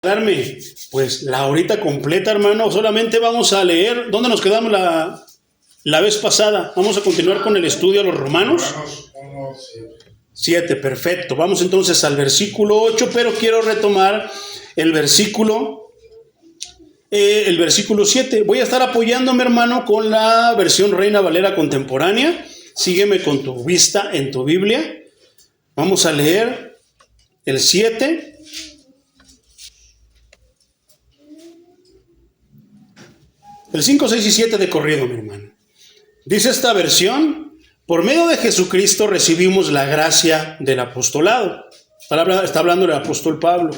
darme pues la horita completa, hermano. Solamente vamos a leer. ¿Dónde nos quedamos la vez pasada? Vamos a continuar con el estudio a los Romanos. 7, perfecto. Vamos entonces al versículo 8, pero quiero retomar el versículo 7. Voy a estar apoyándome, hermano, con la versión Reina Valera contemporánea. Sígueme con tu vista en tu Biblia. Vamos a leer el 7. El 5, 6 y 7 de corrido, mi hermano. Dice esta versión: por medio de Jesucristo recibimos la gracia del apostolado. Está hablando el apóstol Pablo.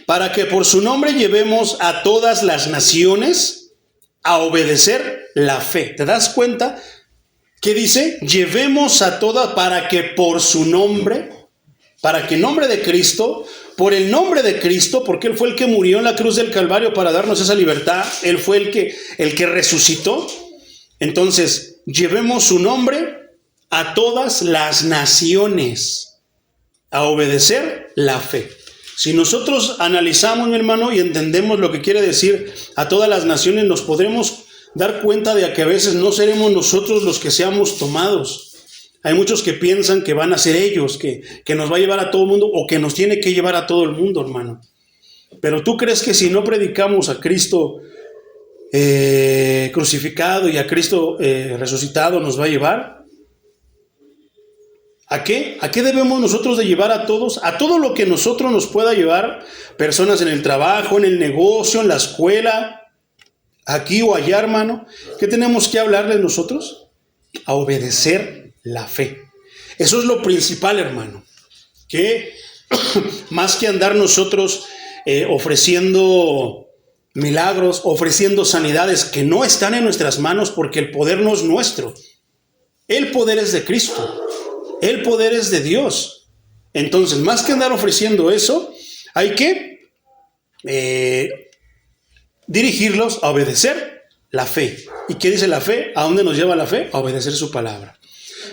Para que por su nombre llevemos a todas las naciones a obedecer la fe. ¿Te das cuenta? ¿Qué dice? Llevemos a todas, para que por su nombre, para que en nombre de Cristo, por el nombre de Cristo, porque Él fue el que murió en la cruz del Calvario para darnos esa libertad, Él fue el que resucitó. Entonces, llevemos su nombre a todas las naciones a obedecer la fe. Si nosotros analizamos, mi hermano, y entendemos lo que quiere decir a todas las naciones, nos podremos dar cuenta de que a veces no seremos nosotros los que seamos tomados. Hay muchos que piensan que van a ser ellos, que nos va a llevar a todo el mundo, o que nos tiene que llevar a todo el mundo, hermano. Pero ¿tú crees que si no predicamos a Cristo crucificado y a Cristo resucitado nos va a llevar? ¿A qué? ¿A qué debemos nosotros de llevar a todos? A todo lo que nosotros nos pueda llevar, personas en el trabajo, en el negocio, en la escuela, aquí o allá, hermano. ¿Qué tenemos que hablarles nosotros? A obedecer la fe. Eso es lo principal, hermano. Que más que andar nosotros ofreciendo milagros, ofreciendo sanidades que no están en nuestras manos, porque el poder no es nuestro. El poder es de Cristo. El poder es de Dios. Entonces, más que andar ofreciendo eso, hay que dirigirlos a obedecer la fe. ¿Y qué dice la fe? ¿A dónde nos lleva la fe? A obedecer su palabra.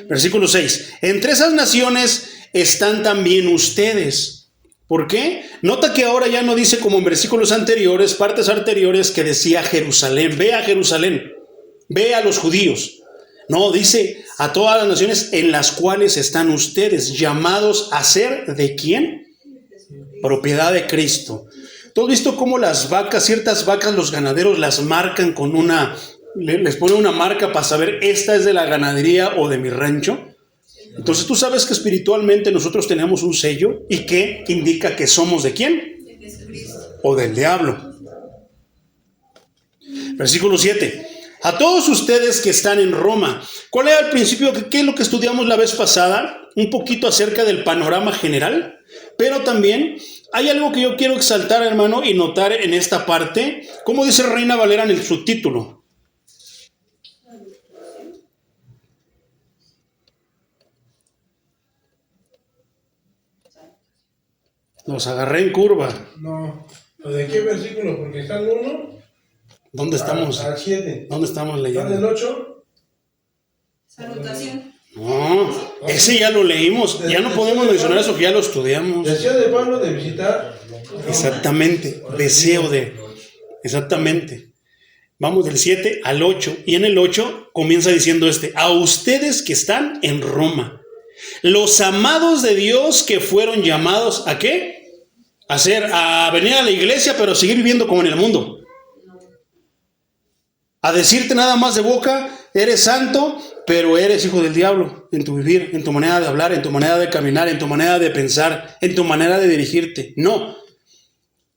Versículo 6. Entre esas naciones están también ustedes. ¿Por qué? Nota que ahora ya no dice como en versículos anteriores, partes anteriores, que decía Jerusalén. Ve a Jerusalén. Ve a los judíos. No, dice a todas las naciones en las cuales están ustedes, llamados a ser ¿de quién? Propiedad de Cristo. ¿Tú has visto cómo las vacas, ciertas vacas, los ganaderos las marcan con les ponen una marca para saber esta es de la ganadería o de mi rancho? Entonces tú sabes que espiritualmente nosotros tenemos un sello y que indica que somos ¿de quién? De Jesucristo. O del diablo. Versículo 7. A todos ustedes que están en Roma. ¿Cuál era el principio? ¿Qué es lo que estudiamos la vez pasada? Un poquito acerca del panorama general. Pero también hay algo que yo quiero exaltar, hermano, y notar en esta parte. ¿Cómo dice Reina Valera en el subtítulo? Los agarré en curva. No. ¿De qué versículo? Porque está el 1. ¿Dónde estamos? Al 7. ¿Dónde estamos leyendo? ¿Está en el 8? Salutación. No, ese ya lo leímos. Ya no podemos mencionar eso, que ya lo estudiamos. Deseo de Pablo de visitar. Exactamente, deseo de. Exactamente. Vamos del 7 al 8. Y en el 8 comienza diciendo a ustedes que están en Roma, los amados de Dios que fueron llamados ¿a qué? A venir a la iglesia, pero seguir viviendo como en el mundo. A decirte nada más de boca, eres santo, pero eres hijo del diablo en tu vivir, en tu manera de hablar, en tu manera de caminar, en tu manera de pensar, en tu manera de dirigirte. No,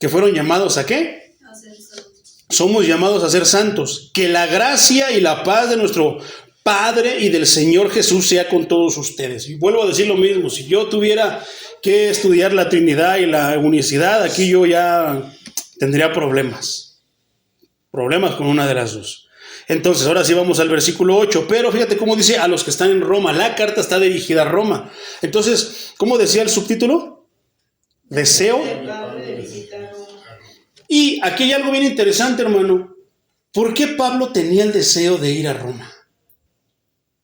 que fueron llamados ¿a qué? A ser santos. Somos llamados a ser santos. Que la gracia y la paz de nuestro Padre y del Señor Jesús sea con todos ustedes. Y vuelvo a decir lo mismo, si yo tuviera que estudiar la Trinidad y la unicidad, aquí yo ya tendría problemas con una de las dos. Entonces, ahora sí vamos al versículo 8, pero fíjate cómo dice a los que están en Roma. La carta está dirigida a Roma. Entonces, ¿cómo decía el subtítulo? Deseo. Y aquí hay algo bien interesante, hermano. ¿Por qué Pablo tenía el deseo de ir a Roma?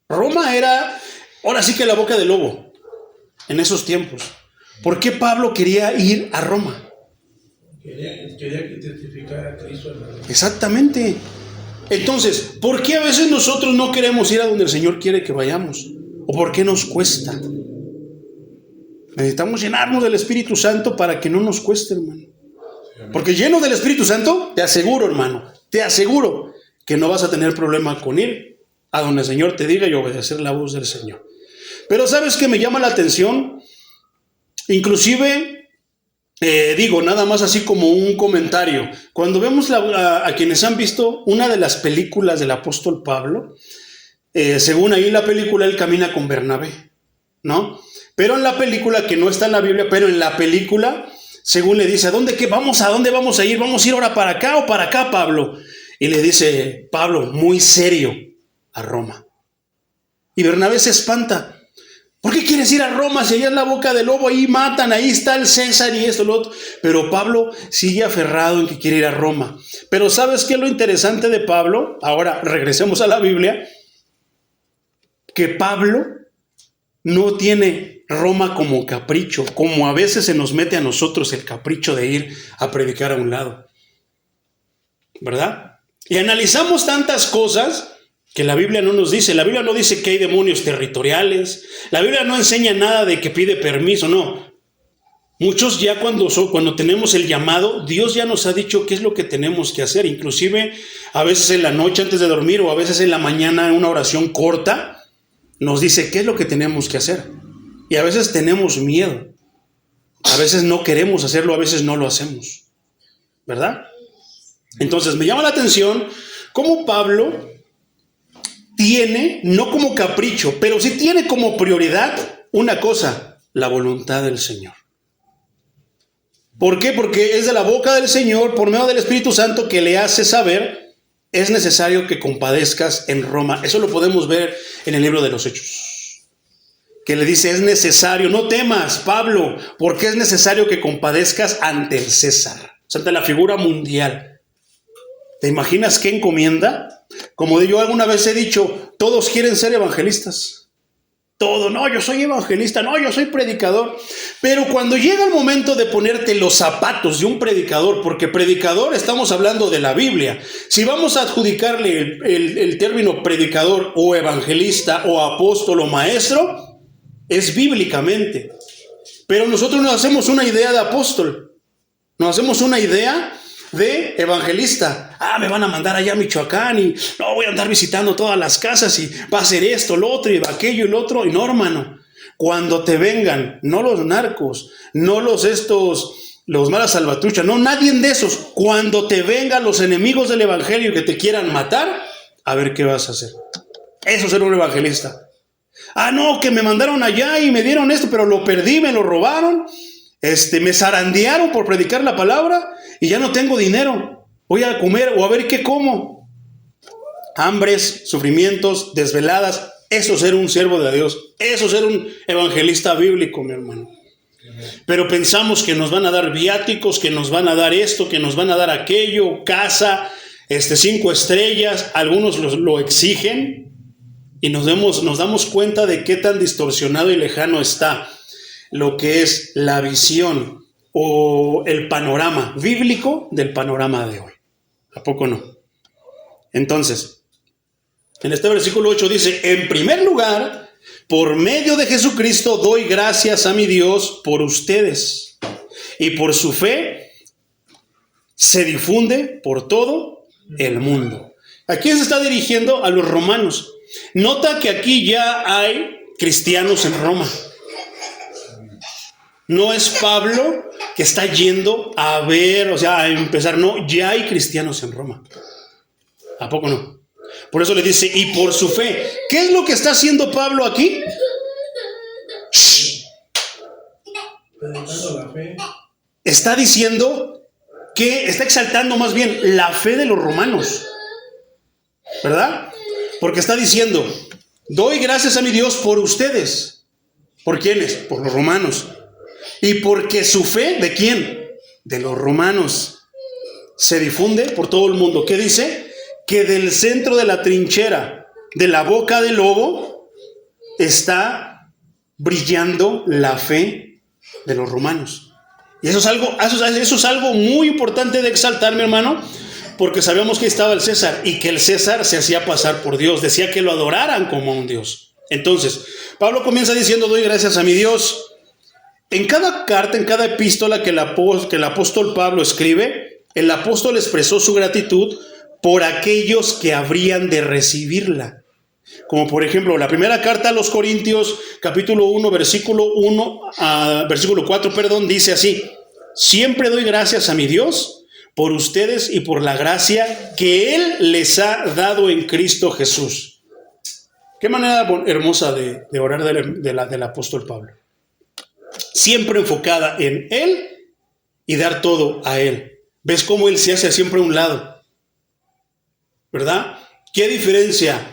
Roma era, ahora sí que la boca del lobo, en esos tiempos. ¿Por qué Pablo quería ir a Roma? Quería que testificara a Cristo, hermano. Exactamente. Entonces, ¿por qué a veces nosotros no queremos ir a donde el Señor quiere que vayamos? ¿O por qué nos cuesta? Necesitamos llenarnos del Espíritu Santo para que no nos cueste, hermano. Porque lleno del Espíritu Santo, te aseguro, hermano, te aseguro que no vas a tener problema con ir a donde el Señor te diga y obedecer la voz del Señor. Pero ¿sabes qué me llama la atención? Inclusive, nada más así como un comentario. Cuando vemos a quienes han visto una de las películas del apóstol Pablo, según ahí la película, él camina con Bernabé, ¿no? Pero en la película, que no está en la Biblia, pero en la película, según le dice, ¿a dónde vamos a ir? ¿Vamos a ir ahora para acá o para acá, Pablo? Y le dice Pablo, muy serio, a Roma. Y Bernabé se espanta. ¿Por qué quieres ir a Roma si allá es la boca del lobo? Ahí matan, ahí está el César y esto, lo otro. Pero Pablo sigue aferrado en que quiere ir a Roma. Pero ¿sabes qué es lo interesante de Pablo? Ahora regresemos a la Biblia. Que Pablo no tiene Roma como capricho, como a veces se nos mete a nosotros el capricho de ir a predicar a un lado. ¿Verdad? Y analizamos tantas cosas que la Biblia no nos dice. La Biblia no dice que hay demonios territoriales. La Biblia no enseña nada de que pide permiso, no. Muchos ya cuando tenemos el llamado, Dios ya nos ha dicho qué es lo que tenemos que hacer. Inclusive a veces en la noche antes de dormir o a veces en la mañana en una oración corta, nos dice qué es lo que tenemos que hacer. Y a veces tenemos miedo. A veces no queremos hacerlo, a veces no lo hacemos. ¿Verdad? Entonces me llama la atención cómo Pablo tiene, no como capricho, pero sí tiene como prioridad una cosa, la voluntad del Señor. ¿Por qué? Porque es de la boca del Señor, por medio del Espíritu Santo, que le hace saber, es necesario que compadezcas en Roma. Eso lo podemos ver en el libro de los Hechos. Que le dice, es necesario, no temas, Pablo, porque es necesario que compadezcas ante el César, o sea, ante la figura mundial. ¿Te imaginas qué encomienda? Como yo alguna vez he dicho, todos quieren ser evangelistas. Todo, no, yo soy evangelista, no, yo soy predicador. Pero cuando llega el momento de ponerte los zapatos de un predicador, porque predicador estamos hablando de la Biblia. Si vamos a adjudicarle el término predicador o evangelista o apóstol o maestro, es bíblicamente. Pero nosotros nos hacemos una idea de apóstol, nos hacemos una idea de evangelista. Me van a mandar allá a Michoacán y no voy a andar visitando todas las casas y va a hacer esto, lo otro y aquello y lo otro. Y no, hermano, cuando te vengan, no los narcos, no los malas salvatruchas, no, nadie de esos. Cuando te vengan los enemigos del evangelio que te quieran matar, a ver qué vas a hacer. Eso es ser un evangelista. No, que me mandaron allá y me dieron esto, pero lo perdí, me lo robaron. Me zarandearon por predicar la palabra y ya no tengo dinero. Voy a comer o a ver qué como. Hambres, sufrimientos, desveladas. Eso es ser un siervo de Dios. Eso es ser un evangelista bíblico, mi hermano. Pero pensamos que nos van a dar viáticos, que nos van a dar esto, que nos van a dar aquello, casa, 5 estrellas. Algunos lo exigen y nos damos cuenta de qué tan distorsionado y lejano está lo que es la visión o el panorama bíblico del panorama de hoy. ¿A poco no? Entonces, en este versículo 8 dice, en primer lugar, por medio de Jesucristo doy gracias a mi Dios por ustedes, y por su fe se difunde por todo el mundo. ¿A quién se está dirigiendo? A los romanos. Nota que aquí ya hay cristianos en Roma. No es Pablo que está yendo a ver, a empezar. No, ya hay cristianos en Roma. ¿A poco no? Por eso le dice, y por su fe. ¿Qué es lo que está haciendo Pablo aquí? Predicando la fe. Está diciendo que está exaltando más bien la fe de los romanos. ¿Verdad? Porque está diciendo, doy gracias a mi Dios por ustedes. ¿Por quiénes? Por los romanos. Y porque su fe, ¿de quién? De los romanos. Se difunde por todo el mundo. ¿Qué dice? Que del centro de la trinchera, de la boca del lobo, está brillando la fe de los romanos. Y eso es algo muy importante de exaltar, mi hermano, porque sabemos que estaba el César y que el César se hacía pasar por Dios, decía que lo adoraran como a un Dios. Entonces, Pablo comienza diciendo: doy gracias a mi Dios. En cada carta, en cada epístola que el apóstol Pablo escribe, el apóstol expresó su gratitud por aquellos que habrían de recibirla. Como por ejemplo, la primera carta a los Corintios, capítulo 1, versículo 4, dice así: siempre doy gracias a mi Dios por ustedes y por la gracia que Él les ha dado en Cristo Jesús. Qué manera hermosa de orar del apóstol Pablo. Siempre enfocada en Él y dar todo a Él. ¿Ves cómo Él se hace siempre a un lado? ¿Verdad? ¿Qué diferencia?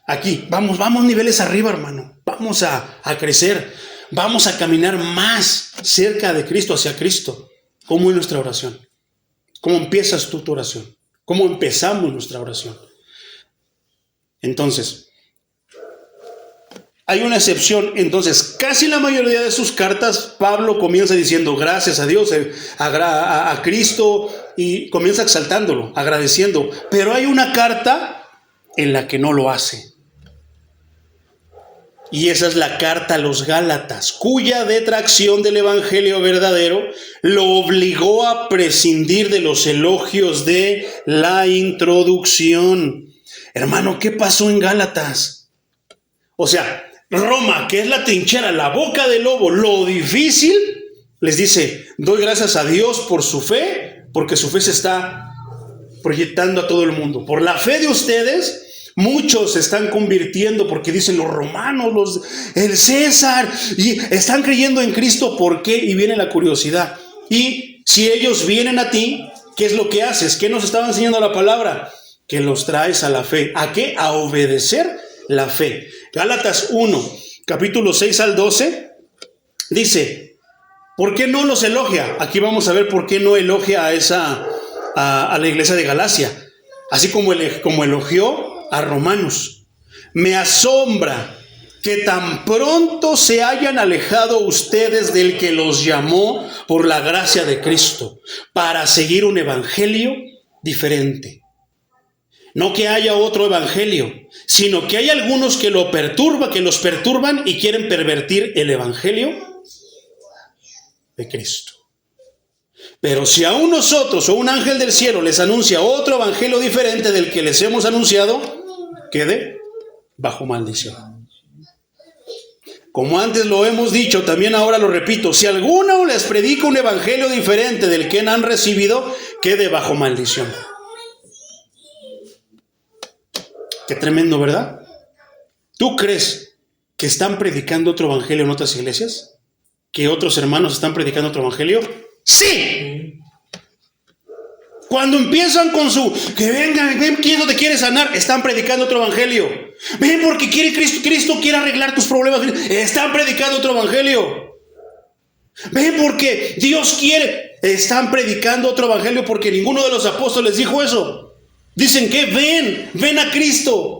Aquí, vamos niveles arriba, hermano. Vamos a crecer. Vamos a caminar más cerca de Cristo, hacia Cristo. ¿Cómo es nuestra oración? ¿Cómo empiezas tú tu oración? ¿Cómo empezamos nuestra oración? Entonces, hay una excepción. Entonces, casi la mayoría de sus cartas, Pablo comienza diciendo gracias a Dios, a Cristo, y comienza exaltándolo, agradeciendo. Pero hay una carta en la que no lo hace. Y esa es la carta a los Gálatas, cuya detracción del evangelio verdadero lo obligó a prescindir de los elogios de la introducción. Hermano, ¿qué pasó en Gálatas? O sea, Roma, que es la trinchera, la boca del lobo, lo difícil, les dice: doy gracias a Dios por su fe, porque su fe se está proyectando a todo el mundo. Por la fe de ustedes, muchos se están convirtiendo, porque dicen los romanos, el César, y están creyendo en Cristo. ¿Por qué? Y viene la curiosidad. Y si ellos vienen a ti, ¿qué es lo que haces? ¿Qué nos estaba enseñando la palabra? Que los traes a la fe. ¿A qué? A obedecer la fe. Gálatas 1, capítulo 6 al 12, dice: ¿por qué no los elogia? Aquí vamos a ver por qué no elogia a la iglesia de Galacia, así como elogió a Romanos. Me asombra que tan pronto se hayan alejado ustedes del que los llamó por la gracia de Cristo para seguir un evangelio diferente. No que haya otro evangelio, sino que hay algunos que los perturban y quieren pervertir el evangelio de Cristo. Pero si aún nosotros o un ángel del cielo les anuncia otro evangelio diferente del que les hemos anunciado, quede bajo maldición. Como antes lo hemos dicho, también ahora lo repito: si alguno les predica un evangelio diferente del que han recibido, quede bajo maldición. Qué tremendo, ¿verdad? ¿Tú crees que están predicando otro evangelio en otras iglesias? ¿Que otros hermanos están predicando otro evangelio? ¡Sí! Cuando empiezan con que ven, ¿quién no te quiere sanar? Están predicando otro evangelio. Ven porque quiere Cristo quiere arreglar tus problemas. Están predicando otro evangelio. Ven porque Dios quiere. Están predicando otro evangelio, porque ninguno de los apóstoles dijo eso. Dicen que ven a Cristo.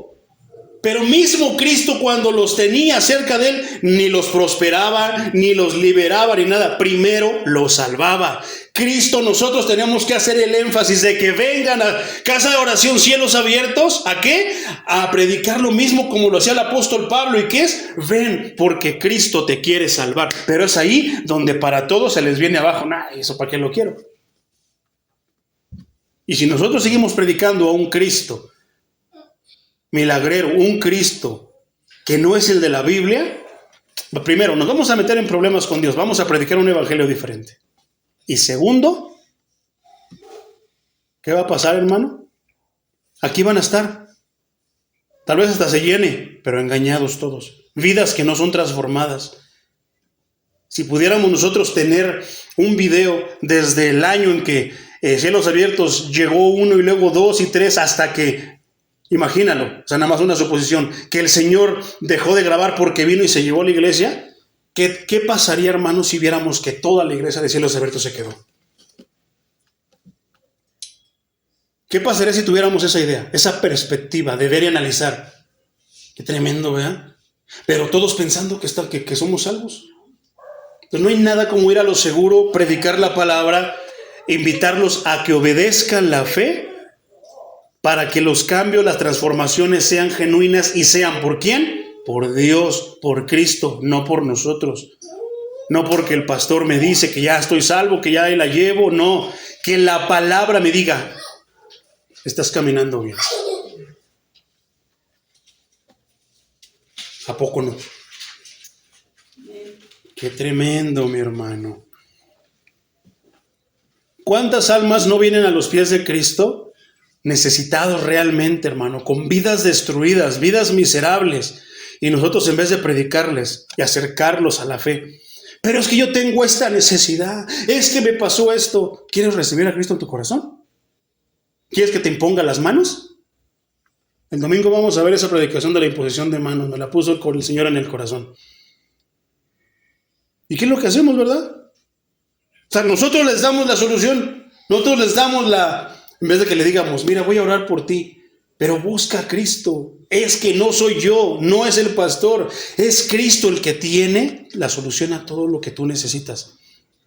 Pero mismo Cristo, cuando los tenía cerca de Él, ni los prosperaba, ni los liberaba, ni nada. Primero los salvaba. Cristo, nosotros tenemos que hacer el énfasis de que vengan a casa de oración, cielos abiertos. ¿A qué? A predicar lo mismo como lo hacía el apóstol Pablo. ¿Y qué es? Ven, porque Cristo te quiere salvar. Pero es ahí donde para todos se les viene abajo. Nah, ¿eso para qué lo quiero? Y si nosotros seguimos predicando a un Cristo milagrero, un Cristo que no es el de la Biblia, primero, nos vamos a meter en problemas con Dios. Vamos a predicar un evangelio diferente. Y segundo, ¿qué va a pasar, hermano? Aquí van a estar. Tal vez hasta se llene, pero engañados todos. Vidas que no son transformadas. Si pudiéramos nosotros tener un video desde el año en que Cielos Abiertos llegó 1 y luego 2 y 3 hasta que, imagínalo, o sea, nada más una suposición, que el Señor dejó de grabar porque vino y se llevó a la iglesia. ¿Qué pasaría, hermanos, si viéramos que toda la iglesia de Cielos Abiertos se quedó? ¿Qué pasaría si tuviéramos esa idea, esa perspectiva de ver y analizar? Qué tremendo, ¿verdad? Pero todos pensando que somos salvos. Entonces no hay nada como ir a lo seguro, predicar la palabra, invitarlos a que obedezcan la fe para que los cambios, las transformaciones sean genuinas y sean ¿por quién? Por Dios, por Cristo, no por nosotros. No porque el pastor me dice que ya estoy salvo, que ya la llevo, no. Que la palabra me diga, estás caminando bien. ¿A poco no? Qué tremendo, mi hermano. ¿Cuántas almas no vienen a los pies de Cristo? Necesitados realmente, hermano, con vidas destruidas, vidas miserables. Y nosotros en vez de predicarles y acercarlos a la fe. Pero es que yo tengo esta necesidad, es que me pasó esto. ¿Quieres recibir a Cristo en tu corazón? ¿Quieres que te imponga las manos? El domingo vamos a ver esa predicación de la imposición de manos. Me la puso el Señor en el corazón. ¿Y qué es lo que hacemos, verdad? O sea, nosotros les damos la solución. Nosotros les damos en vez de que le digamos, mira, voy a orar por ti. Pero busca a Cristo. Es que no soy yo, no es el pastor. Es Cristo el que tiene la solución a todo lo que tú necesitas.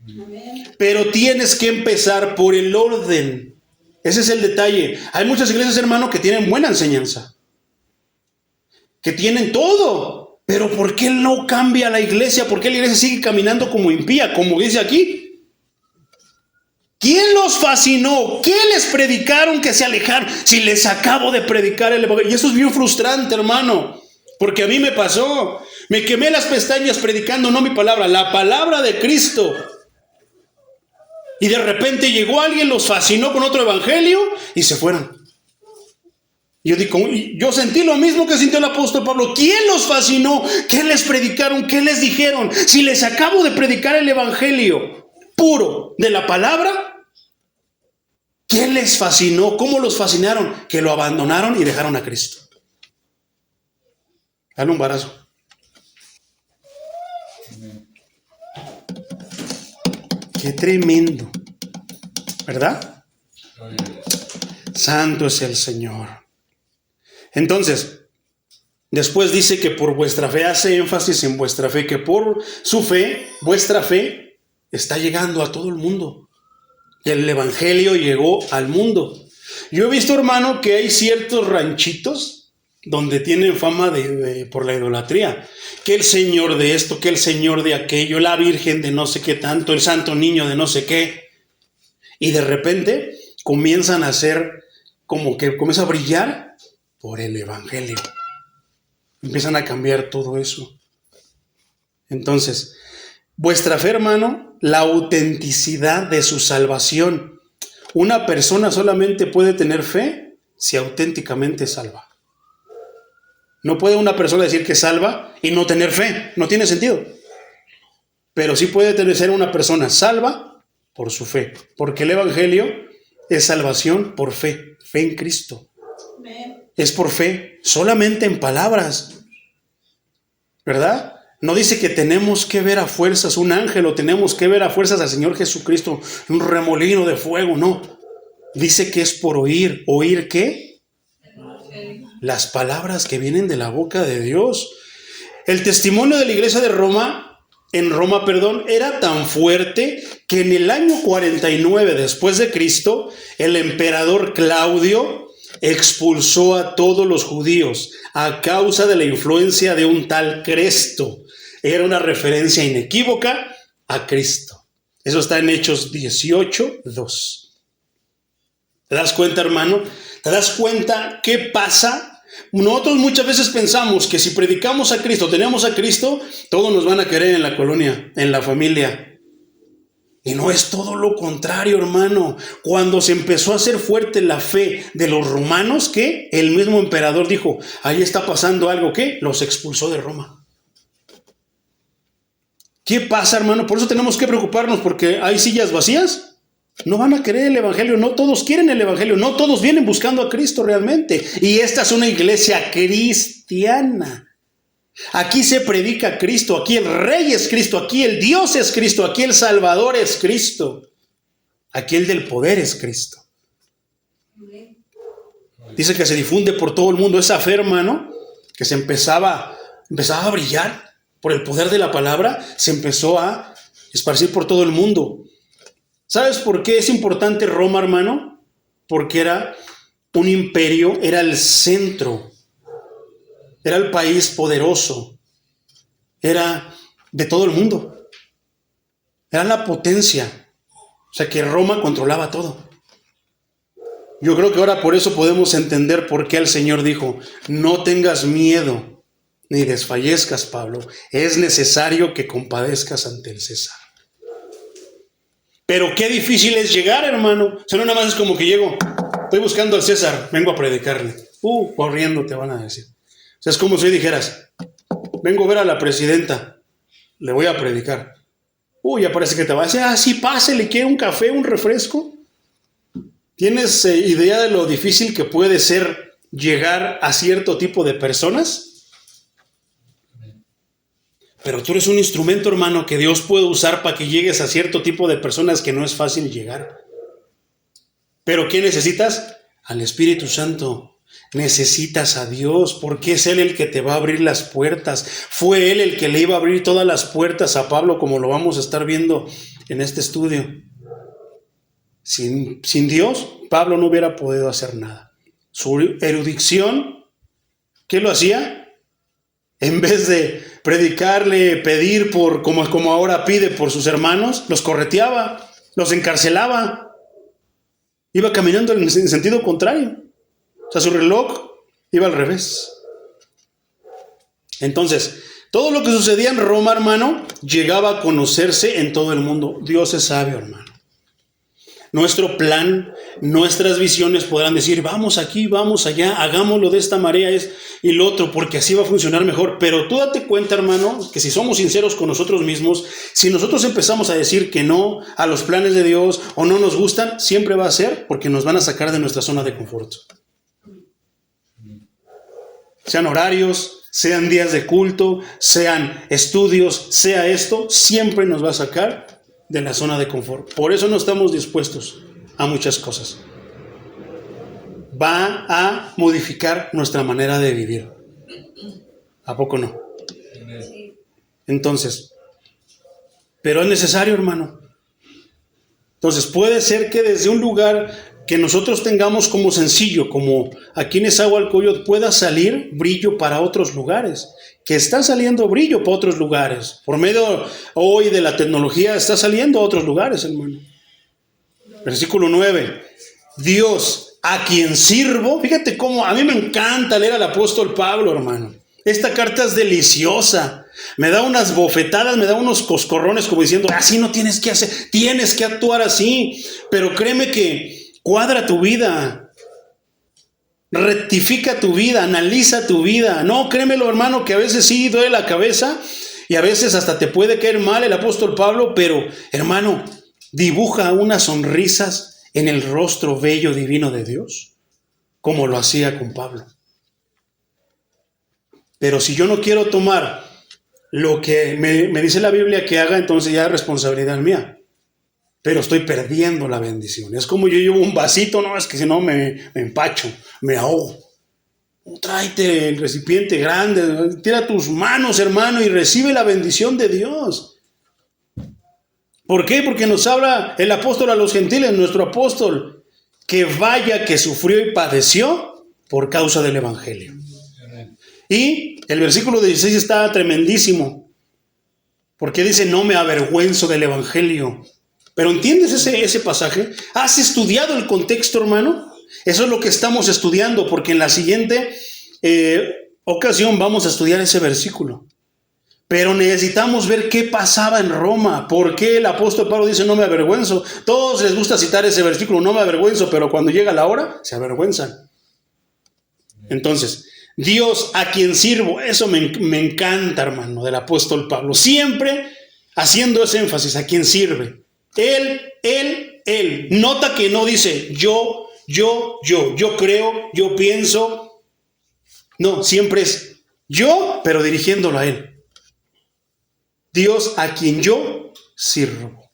Amén. Pero tienes que empezar por el orden. Ese es el detalle. Hay muchas iglesias, hermano, que tienen buena enseñanza. Que tienen todo. Pero ¿por qué no cambia la iglesia? ¿Por qué la iglesia sigue caminando como impía? Como dice aquí. ¿Quién los fascinó? ¿Qué les predicaron que se alejaron? Si les acabo de predicar el evangelio. Y eso es bien frustrante, hermano. Porque a mí me pasó. Me quemé las pestañas predicando no mi palabra, la palabra de Cristo. Y de repente llegó alguien, los fascinó con otro evangelio y se fueron. Yo sentí lo mismo que sintió el apóstol Pablo. ¿Quién los fascinó? ¿Qué les predicaron? ¿Qué les dijeron? Si les acabo de predicar el evangelio puro de la palabra, ¿qué les fascinó? ¿Cómo los fascinaron? Que lo abandonaron y dejaron a Cristo. Dale un barazo. Qué tremendo, ¿verdad? Santo es el Señor. Entonces, después dice que por vuestra fe, hace énfasis en vuestra fe, que por su fe, vuestra fe, está llegando a todo el mundo. Y el evangelio llegó al mundo. Yo he visto, hermano, que hay ciertos ranchitos donde tienen fama por la idolatría. Que el señor de esto, que el señor de aquello, la virgen de no sé qué tanto, el santo niño de no sé qué. Y de repente comienzan a hacer como que comienza a brillar por el evangelio. Empiezan a cambiar todo eso. Entonces, vuestra fe, hermano, la autenticidad de su salvación. Una persona solamente puede tener fe si auténticamente salva. No puede una persona decir que salva y no tener fe. No tiene sentido. Pero sí puede ser una persona salva por su fe. Porque el evangelio es salvación por fe. Fe en Cristo. Es por fe, solamente en palabras. ¿Verdad? No dice que tenemos que ver a fuerzas un ángel o tenemos que ver a fuerzas al Señor Jesucristo, un remolino de fuego, no. Dice que es por oír. ¿Oír qué? Las palabras que vienen de la boca de Dios. El testimonio de la iglesia de Roma, era tan fuerte que en el año 49 después de Cristo, el emperador Claudio expulsó a todos los judíos a causa de la influencia de un tal Cresto. Era una referencia inequívoca a Cristo. Eso está en Hechos 18:2. ¿Te das cuenta, hermano? ¿Te das cuenta qué pasa? Nosotros muchas veces pensamos que si predicamos a Cristo, tenemos a Cristo, todos nos van a querer en la colonia, en la familia. Y no es todo lo contrario, hermano. Cuando se empezó a hacer fuerte la fe de los romanos, ¿qué? El mismo emperador dijo, ahí está pasando algo, ¿qué? Los expulsó de Roma. ¿Qué pasa, hermano? Por eso tenemos que preocuparnos, porque hay sillas vacías. No van a querer el evangelio, no todos quieren el evangelio, no todos vienen buscando a Cristo realmente. Y esta es una iglesia cristiana. Aquí se predica a Cristo, aquí el Rey es Cristo, aquí el Dios es Cristo, aquí el Salvador es Cristo, aquí el del poder es Cristo. Dice que se difunde por todo el mundo esa fe, hermano, que se empezaba a brillar por el poder de la palabra, se empezó a esparcir por todo el mundo. ¿Sabes por qué es importante Roma, hermano? Porque era un imperio, era el centro, era el país poderoso, era de todo el mundo, era la potencia. O sea que Roma controlaba todo. Yo creo que ahora por eso podemos entender por qué el Señor dijo, no tengas miedo ni desfallezcas, Pablo. Es necesario que compadezcas ante el César. Pero qué difícil es llegar, hermano. O sea, no nada más es como que llego, estoy buscando al César, vengo a predicarle. Corriendo te van a decir. O sea, es como si dijeras, vengo a ver a la presidenta, le voy a predicar. Ya parece que te va a decir, sí, pásele, ¿quiere un café, un refresco? ¿Tienes idea de lo difícil que puede ser llegar a cierto tipo de personas? Pero tú eres un instrumento, hermano, que Dios puede usar para que llegues a cierto tipo de personas que no es fácil llegar. ¿Pero qué necesitas? Al Espíritu Santo. Necesitas a Dios, porque es Él el que te va a abrir las puertas. Fue Él el que le iba a abrir todas las puertas a Pablo, como lo vamos a estar viendo en este estudio. Sin Dios, Pablo no hubiera podido hacer nada. Su erudición, ¿qué lo hacía? En vez de predicarle, pedir como ahora pide por sus hermanos, los correteaba, los encarcelaba. Iba caminando en sentido contrario. O sea, su reloj iba al revés. Entonces, todo lo que sucedía en Roma, hermano, llegaba a conocerse en todo el mundo. Dios es sabio, hermano. Nuestro plan, nuestras visiones podrán decir, vamos aquí, vamos allá, hagámoslo de esta manera y lo otro, porque así va a funcionar mejor. Pero tú date cuenta, hermano, que si somos sinceros con nosotros mismos, si nosotros empezamos a decir que no a los planes de Dios o no nos gustan, siempre va a ser porque nos van a sacar de nuestra zona de confort. Sean horarios, sean días de culto, sean estudios, sea esto, siempre nos va a sacar de la zona de confort. Por eso no estamos dispuestos a muchas cosas. Va a modificar nuestra manera de vivir. ¿A poco no? Entonces, pero es necesario, hermano. Entonces puede ser que desde un lugar que nosotros tengamos como sencillo, como aquí en Nezahualcóyotl, pueda salir brillo para otros lugares. Que está saliendo brillo para otros lugares. Por medio hoy de la tecnología está saliendo a otros lugares, hermano. Versículo 9. Dios, a quien sirvo. Fíjate cómo, a mí me encanta leer al apóstol Pablo, hermano. Esta carta es deliciosa. Me da unas bofetadas, me da unos coscorrones como diciendo, así no tienes que hacer, tienes que actuar así. Pero créeme que cuadra tu vida. Rectifica tu vida, analiza tu vida. No, créemelo, hermano, que a veces sí duele la cabeza y a veces hasta te puede caer mal el apóstol Pablo, pero, hermano, dibuja unas sonrisas en el rostro bello divino de Dios, como lo hacía con Pablo. Pero si yo no quiero tomar lo que me dice la Biblia que haga, entonces ya es responsabilidad mía. Pero estoy perdiendo la bendición. Es como yo llevo un vasito, no, es que si no me empacho, me ahogo. Tráete el recipiente grande, tira tus manos, hermano, y recibe la bendición de Dios. ¿Por qué? Porque nos habla el apóstol a los gentiles, nuestro apóstol, que vaya que sufrió y padeció por causa del evangelio. Y el versículo 16 está tremendísimo, porque dice, no me avergüenzo del evangelio. Pero ¿entiendes ese pasaje? ¿Has estudiado el contexto, hermano? Eso es lo que estamos estudiando, porque en la siguiente ocasión vamos a estudiar ese versículo. Pero necesitamos ver qué pasaba en Roma. ¿Por qué el apóstol Pablo dice no me avergüenzo? Todos les gusta citar ese versículo, no me avergüenzo, pero cuando llega la hora, se avergüenzan. Entonces, Dios a quien sirvo, eso me encanta, hermano, del apóstol Pablo. Siempre haciendo ese énfasis, a quien sirve. Él. Nota que no dice yo creo, yo pienso. No, siempre es yo, pero dirigiéndolo a Él. Dios a quien yo sirvo.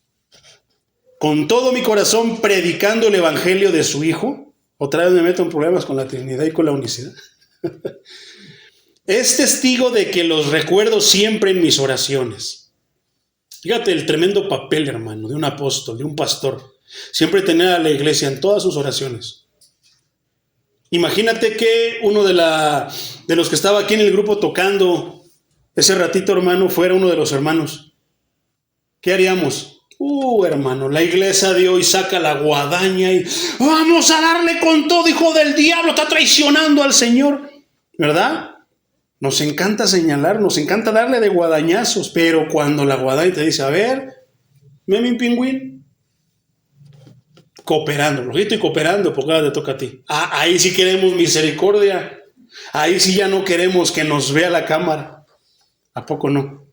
Con todo mi corazón predicando el evangelio de su Hijo. Otra vez me meto en problemas con la Trinidad y con la unicidad. Es testigo de que los recuerdo siempre en mis oraciones. Fíjate el tremendo papel, hermano, de un apóstol, de un pastor. Siempre tener a la iglesia en todas sus oraciones. Imagínate que uno de los que estaba aquí en el grupo tocando ese ratito, hermano, fuera uno de los hermanos. ¿Qué haríamos? Hermano, la iglesia de hoy saca la guadaña y vamos a darle con todo, hijo del diablo, está traicionando al Señor, ¿verdad? Nos encanta señalar, nos encanta darle de guadañazos, pero cuando la guadaña te dice, a ver, Memín Pingüín, cooperando, lojito y cooperando, porque ahora te toca a ti. Ahí sí queremos misericordia, ahí sí ya no queremos que nos vea la cámara. ¿A poco no?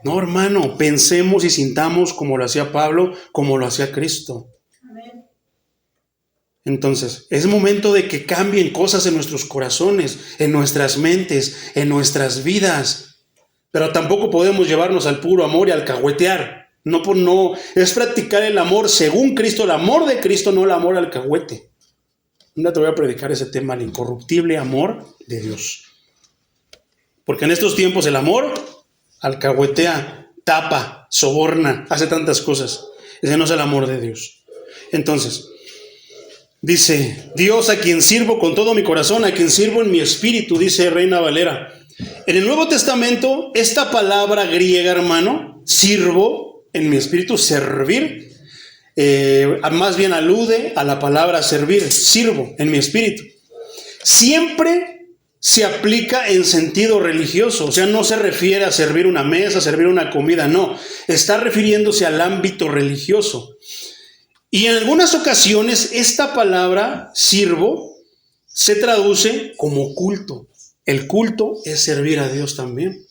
No, hermano, pensemos y sintamos como lo hacía Pablo, como lo hacía Cristo. Amén. Entonces, es momento de que cambien cosas en nuestros corazones, en nuestras mentes, en nuestras vidas. Pero tampoco podemos llevarnos al puro amor y al alcahuetear. No, es practicar el amor según Cristo, el amor de Cristo, no el amor al alcahuete. Un día te voy a predicar ese tema, el incorruptible amor de Dios. Porque en estos tiempos el amor alcahuetea, tapa, soborna, hace tantas cosas. Ese no es el amor de Dios. Entonces, dice, Dios a quien sirvo con todo mi corazón, a quien sirvo en mi espíritu, dice Reina Valera. En el Nuevo Testamento, esta palabra griega, hermano, sirvo en mi espíritu, servir, más bien alude a la palabra servir, sirvo en mi espíritu. Siempre se aplica en sentido religioso, o sea, no se refiere a servir una mesa, servir una comida, no, está refiriéndose al ámbito religioso. Y en algunas ocasiones esta palabra, sirvo, se traduce como culto. El culto es servir a Dios también.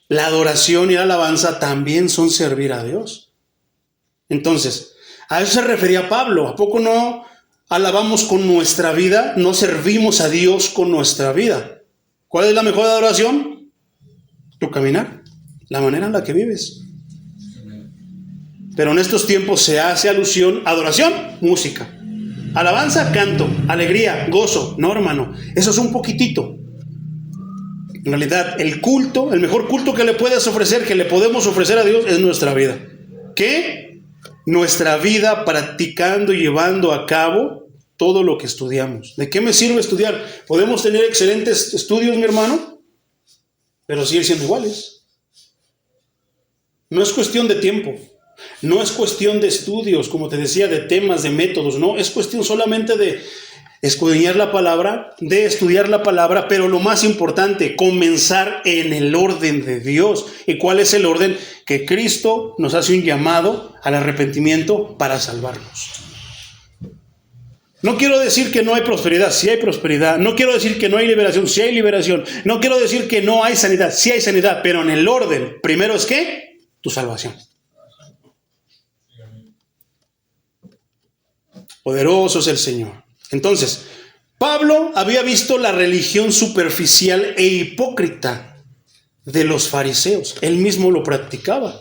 La adoración y la alabanza también son servir a Dios. Entonces, a eso se refería Pablo. ¿A poco no alabamos con nuestra vida? No servimos a Dios con nuestra vida. ¿Cuál es la mejor adoración? Tu caminar, la manera en la que vives. Pero en estos tiempos se hace alusión, adoración, música. Alabanza, canto, alegría, gozo. No, hermano, eso es un poquitito. En realidad, el culto, el mejor culto que le puedes ofrecer, que le podemos ofrecer a Dios, es nuestra vida. ¿Qué? Nuestra vida practicando y llevando a cabo todo lo que estudiamos. ¿De qué me sirve estudiar? Podemos tener excelentes estudios, mi hermano, pero siguen siendo iguales. No es cuestión de tiempo. No es cuestión de estudios, como te decía, de temas, de métodos, no, es cuestión solamente de escudriñar la palabra, de estudiar la palabra, pero lo más importante, comenzar en el orden de Dios. ¿Y cuál es el orden? Que Cristo nos hace un llamado al arrepentimiento para salvarnos. No quiero decir que no hay prosperidad, sí hay prosperidad. No quiero decir que no hay liberación, sí hay liberación. No quiero decir que no hay sanidad, sí hay sanidad, pero en el orden, primero es ¿qué? Tu salvación. Poderoso es el Señor. Entonces, Pablo había visto la religión superficial e hipócrita de los fariseos. Él mismo lo practicaba.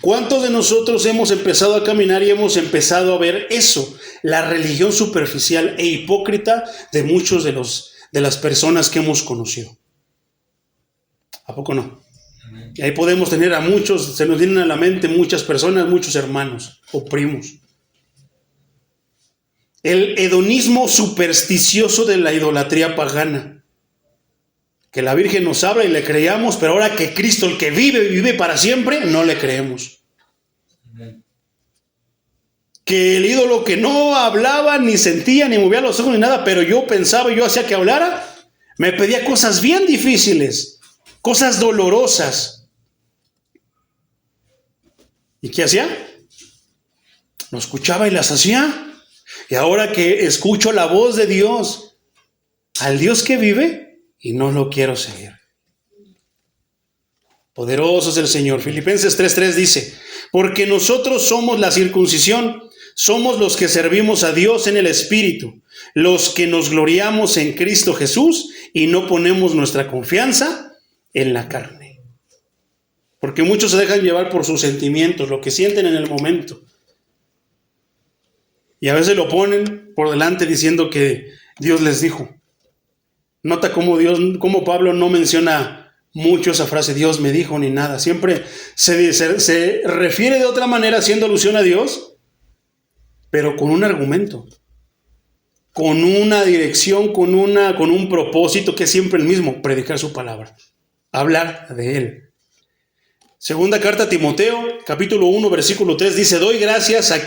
¿Cuántos de nosotros hemos empezado a caminar y hemos empezado a ver eso? La religión superficial e hipócrita de muchos de las personas que hemos conocido. ¿A poco no? Y ahí podemos tener a muchos, se nos vienen a la mente muchas personas, muchos hermanos o primos. El hedonismo supersticioso de la idolatría pagana. Que la Virgen nos habla y le creíamos, pero ahora que Cristo, el que vive y vive para siempre, no le creemos. Que el ídolo que no hablaba, ni sentía, ni movía los ojos, ni nada, pero yo pensaba y yo hacía que hablara, me pedía cosas bien difíciles, cosas dolorosas. ¿Y qué hacía? Lo escuchaba y las hacía. Y ahora que escucho la voz de Dios, al Dios que vive, y no lo quiero seguir. Poderoso es el Señor. Filipenses 3:3 dice, porque nosotros somos la circuncisión, somos los que servimos a Dios en el Espíritu, los que nos gloriamos en Cristo Jesús y no ponemos nuestra confianza en la carne. Porque muchos se dejan llevar por sus sentimientos, lo que sienten en el momento. Y a veces lo ponen por delante diciendo que Dios les dijo. Nota cómo Pablo no menciona mucho esa frase, Dios me dijo, ni nada. Siempre se refiere de otra manera haciendo alusión a Dios, pero con un argumento, con una dirección, con un propósito que es siempre el mismo, predicar su palabra, hablar de Él. Segunda carta a Timoteo, capítulo 1, versículo 3, dice, doy gracias a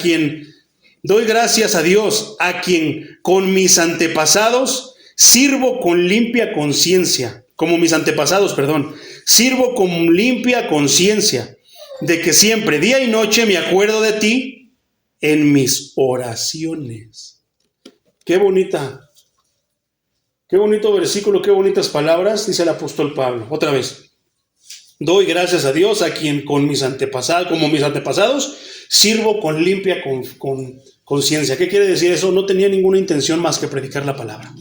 Dios, a quien con mis antepasados sirvo con limpia conciencia, sirvo con limpia conciencia, de que siempre, día y noche, me acuerdo de ti en mis oraciones. Qué bonito versículo, qué bonitas palabras, dice el apóstol Pablo. Otra vez. Doy gracias a Dios, a quien como mis antepasados, sirvo con limpia conciencia. ¿Qué quiere decir eso? No tenía ninguna intención más que predicar la palabra.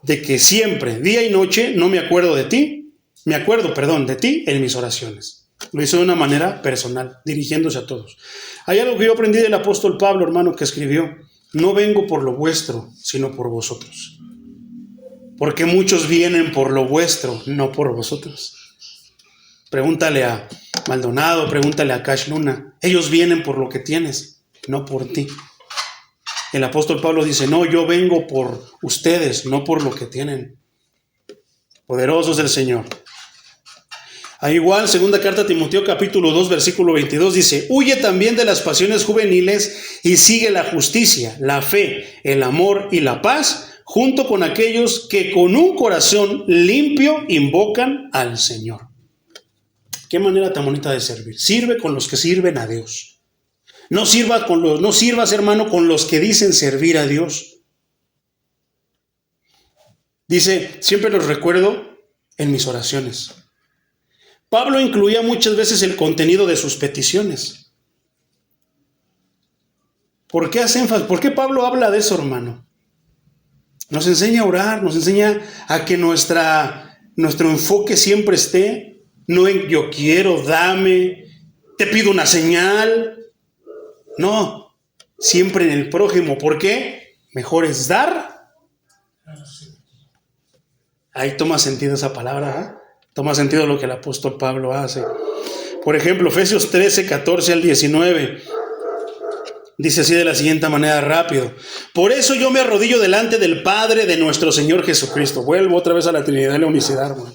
De que siempre, día y noche, no me acuerdo de ti, de ti en mis oraciones. Lo hizo de una manera personal, dirigiéndose a todos. Hay algo que yo aprendí del apóstol Pablo, hermano, que escribió: no vengo por lo vuestro, sino por vosotros. Porque muchos vienen por lo vuestro, no por vosotros. Pregúntale a Maldonado, pregúntale a Cash Luna. Ellos vienen por lo que tienes, no por ti. El apóstol Pablo dice, no, yo vengo por ustedes, no por lo que tienen. Poderosos del Señor. Ahí igual, segunda carta a Timoteo, capítulo 2, versículo 22, dice, huye también de las pasiones juveniles y sigue la justicia, la fe, el amor y la paz, junto con aquellos que con un corazón limpio invocan al Señor. Qué manera tan bonita de servir. Sirve con los que sirven a Dios. No sirvas, hermano, con los que dicen servir a Dios. Dice, siempre los recuerdo en mis oraciones. Pablo incluía muchas veces el contenido de sus peticiones. ¿Por qué hace énfasis? ¿Por qué Pablo habla de eso, hermano? Nos enseña a orar, nos enseña a que nuestro enfoque siempre esté, no en yo quiero, dame, te pido una señal. No, siempre en el prójimo. ¿Por qué? Mejor es dar. Ahí toma sentido esa palabra, ¿eh? Toma sentido lo que el apóstol Pablo hace. Por ejemplo, Efesios 13, 14 al 19. Dice así de la siguiente manera, rápido. Por eso yo me arrodillo delante del Padre de nuestro Señor Jesucristo. Vuelvo otra vez a la Trinidad y la unicidad, hermano.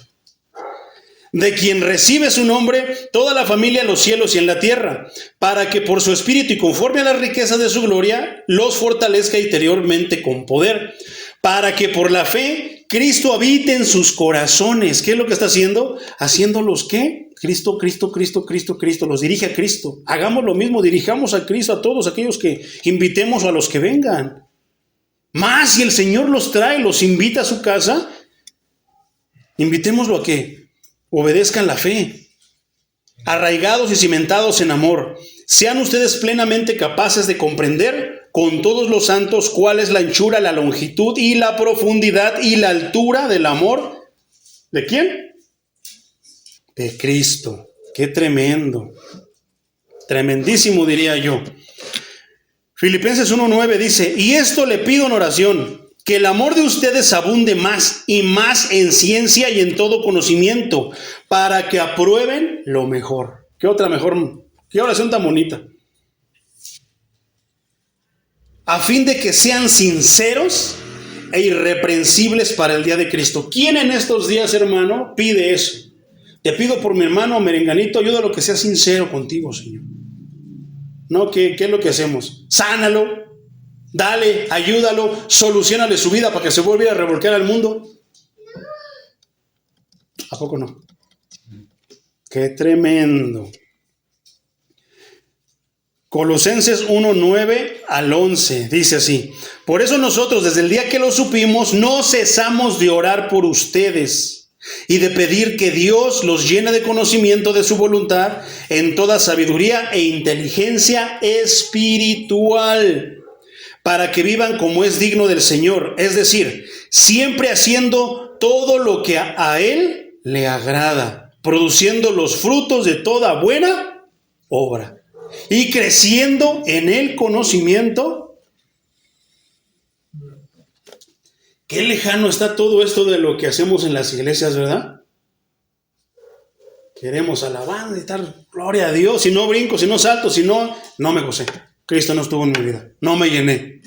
De quien recibe su nombre toda la familia en los cielos y en la tierra, para que por su espíritu y conforme a las riquezas de su gloria, los fortalezca interiormente con poder, para que por la fe Cristo habite en sus corazones. ¿Qué es lo que está haciendo? Haciéndolos, ¿qué? Cristo, los dirige a Cristo. Hagamos lo mismo, dirijamos a Cristo a todos aquellos que invitemos o a los que vengan. Más si el Señor los trae, los invita a su casa, invitémoslo a que obedezcan la fe, arraigados y cimentados en amor. Sean ustedes plenamente capaces de comprender con todos los santos cuál es la anchura, la longitud y la profundidad y la altura del amor. ¿De quién? De Cristo. Qué tremendo. Tremendísimo, diría yo. Filipenses 1:9 dice, y esto le pido en oración, que el amor de ustedes abunde más y más en ciencia y en todo conocimiento, para que aprueben lo mejor. ¿Qué otra mejor? ¿Qué oración tan bonita? A fin de que sean sinceros e irreprensibles para el día de Cristo. ¿Quién en estos días, hermano, pide eso? Te pido por mi hermano Merenganito, ayúdalo que sea sincero contigo, Señor. ¿No? ¿Qué es lo que hacemos? Sánalo, dale, ayúdalo, solucionale su vida para que se vuelva a revolcar al mundo. ¿A poco no? ¡Qué tremendo! Colosenses 1:9 al 11 dice así: por eso nosotros desde el día que lo supimos no cesamos de orar por ustedes y de pedir que Dios los llene de conocimiento de su voluntad en toda sabiduría e inteligencia espiritual, para que vivan como es digno del Señor, es decir, siempre haciendo todo lo que a Él le agrada, produciendo los frutos de toda buena obra y creciendo en el conocimiento Qué lejano está todo esto de lo que hacemos en las iglesias, ¿verdad? Queremos alabar y dar gloria a Dios. Si no brinco, si no salto, si no, no me gocé. Cristo no estuvo en mi vida. No me llené.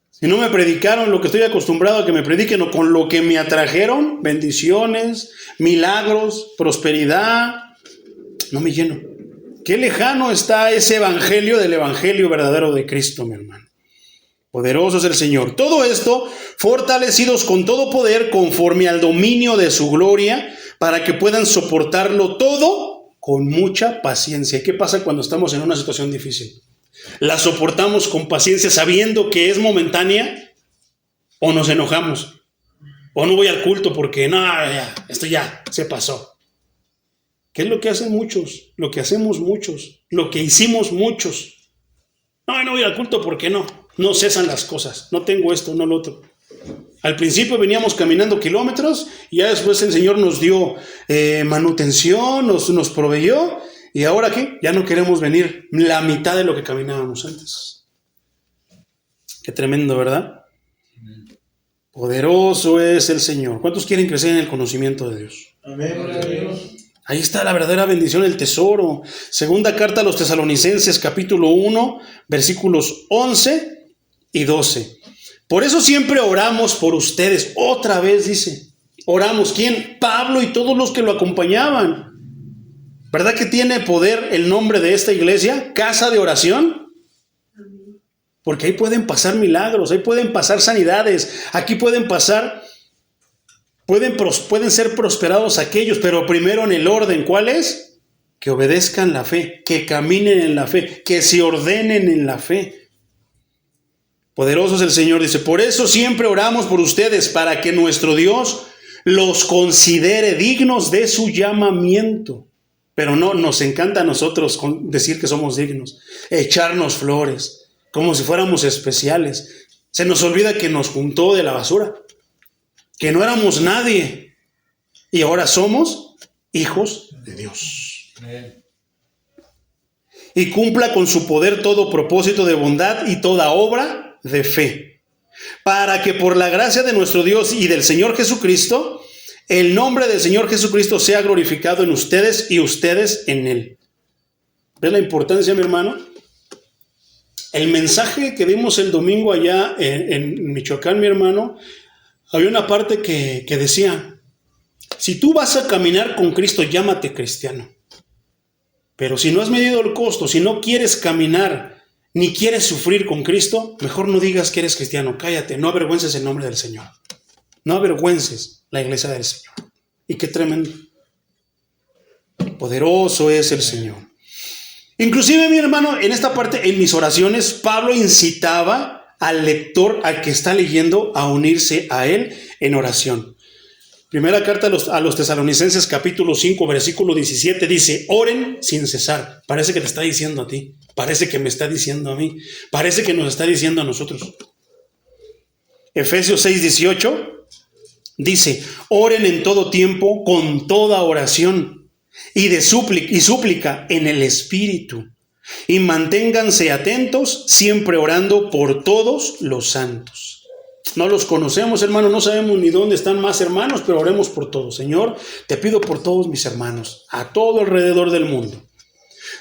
Si no me predicaron lo que estoy acostumbrado a que me prediquen o con lo que me atrajeron, bendiciones, milagros, prosperidad, no me lleno. Qué lejano está ese evangelio del evangelio verdadero de Cristo, mi hermano. Poderoso es el Señor. Todo esto, fortalecidos con todo poder conforme al dominio de su gloria, para que puedan soportarlo todo con mucha paciencia. ¿Y qué pasa cuando estamos en una situación difícil? ¿La soportamos con paciencia sabiendo que es momentánea? ¿O nos enojamos? ¿O no voy al culto porque no, ya, esto ya se pasó? ¿Qué es lo que hacen muchos? Lo que hacemos muchos, lo que hicimos muchos. No voy al culto porque no cesan las cosas, no tengo esto, no lo otro. Al principio veníamos caminando kilómetros y ya después el Señor nos dio manutención, nos proveyó, y ahora ¿qué? Ya no queremos venir la mitad de lo que caminábamos antes. Qué tremendo, ¿verdad? Poderoso es el Señor. ¿Cuántos quieren crecer en el conocimiento de Dios? Amén. Gloria a Dios. Ahí está la verdadera bendición, el tesoro. Segunda carta a los Tesalonicenses, capítulo 1, versículos 11 y 12. Por eso siempre oramos por ustedes. Otra vez dice, oramos. ¿Quién? Pablo y todos los que lo acompañaban. ¿Verdad que tiene poder el nombre de esta iglesia? Casa de oración. Porque ahí pueden pasar milagros, ahí pueden pasar sanidades, aquí pueden pasar, pueden ser prosperados aquellos, pero primero en el orden. ¿Cuál es? Que obedezcan la fe, que caminen en la fe, que se ordenen en la fe. Poderoso es el Señor, dice, por eso siempre oramos por ustedes, para que nuestro Dios los considere dignos de su llamamiento. Pero no, nos encanta a nosotros decir que somos dignos, echarnos flores, como si fuéramos especiales. Se nos olvida que nos juntó de la basura, que no éramos nadie, y ahora somos hijos de Dios. Amén. Y cumpla con su poder todo propósito de bondad y toda obra de fe, para que por la gracia de nuestro Dios y del Señor Jesucristo, el nombre del Señor Jesucristo sea glorificado en ustedes y ustedes en Él. ¿Ves la importancia, mi hermano? El mensaje que dimos el domingo allá en Michoacán, mi hermano, había una parte que decía, si tú vas a caminar con Cristo, llámate cristiano. Pero si no has medido el costo, si no quieres caminar, ni quieres sufrir con Cristo, mejor no digas que eres cristiano, cállate, no avergüences el nombre del Señor. No avergüences la iglesia del Señor. Y qué tremendo. Poderoso es el Señor. Inclusive, mi hermano, en esta parte, en mis oraciones, Pablo incitaba al lector, al que está leyendo, a unirse a él en oración. Primera carta a los Tesalonicenses, capítulo 5, versículo 17, dice, oren sin cesar. Parece que te está diciendo a ti, parece que me está diciendo a mí, parece que nos está diciendo a nosotros. Efesios 6, 18 dice, oren en todo tiempo con toda oración y súplica en el Espíritu, y manténganse atentos, siempre orando por todos los santos. No los conocemos, hermano, no sabemos ni dónde están más hermanos, pero oremos por todos. Señor, te pido por todos mis hermanos, a todo alrededor del mundo.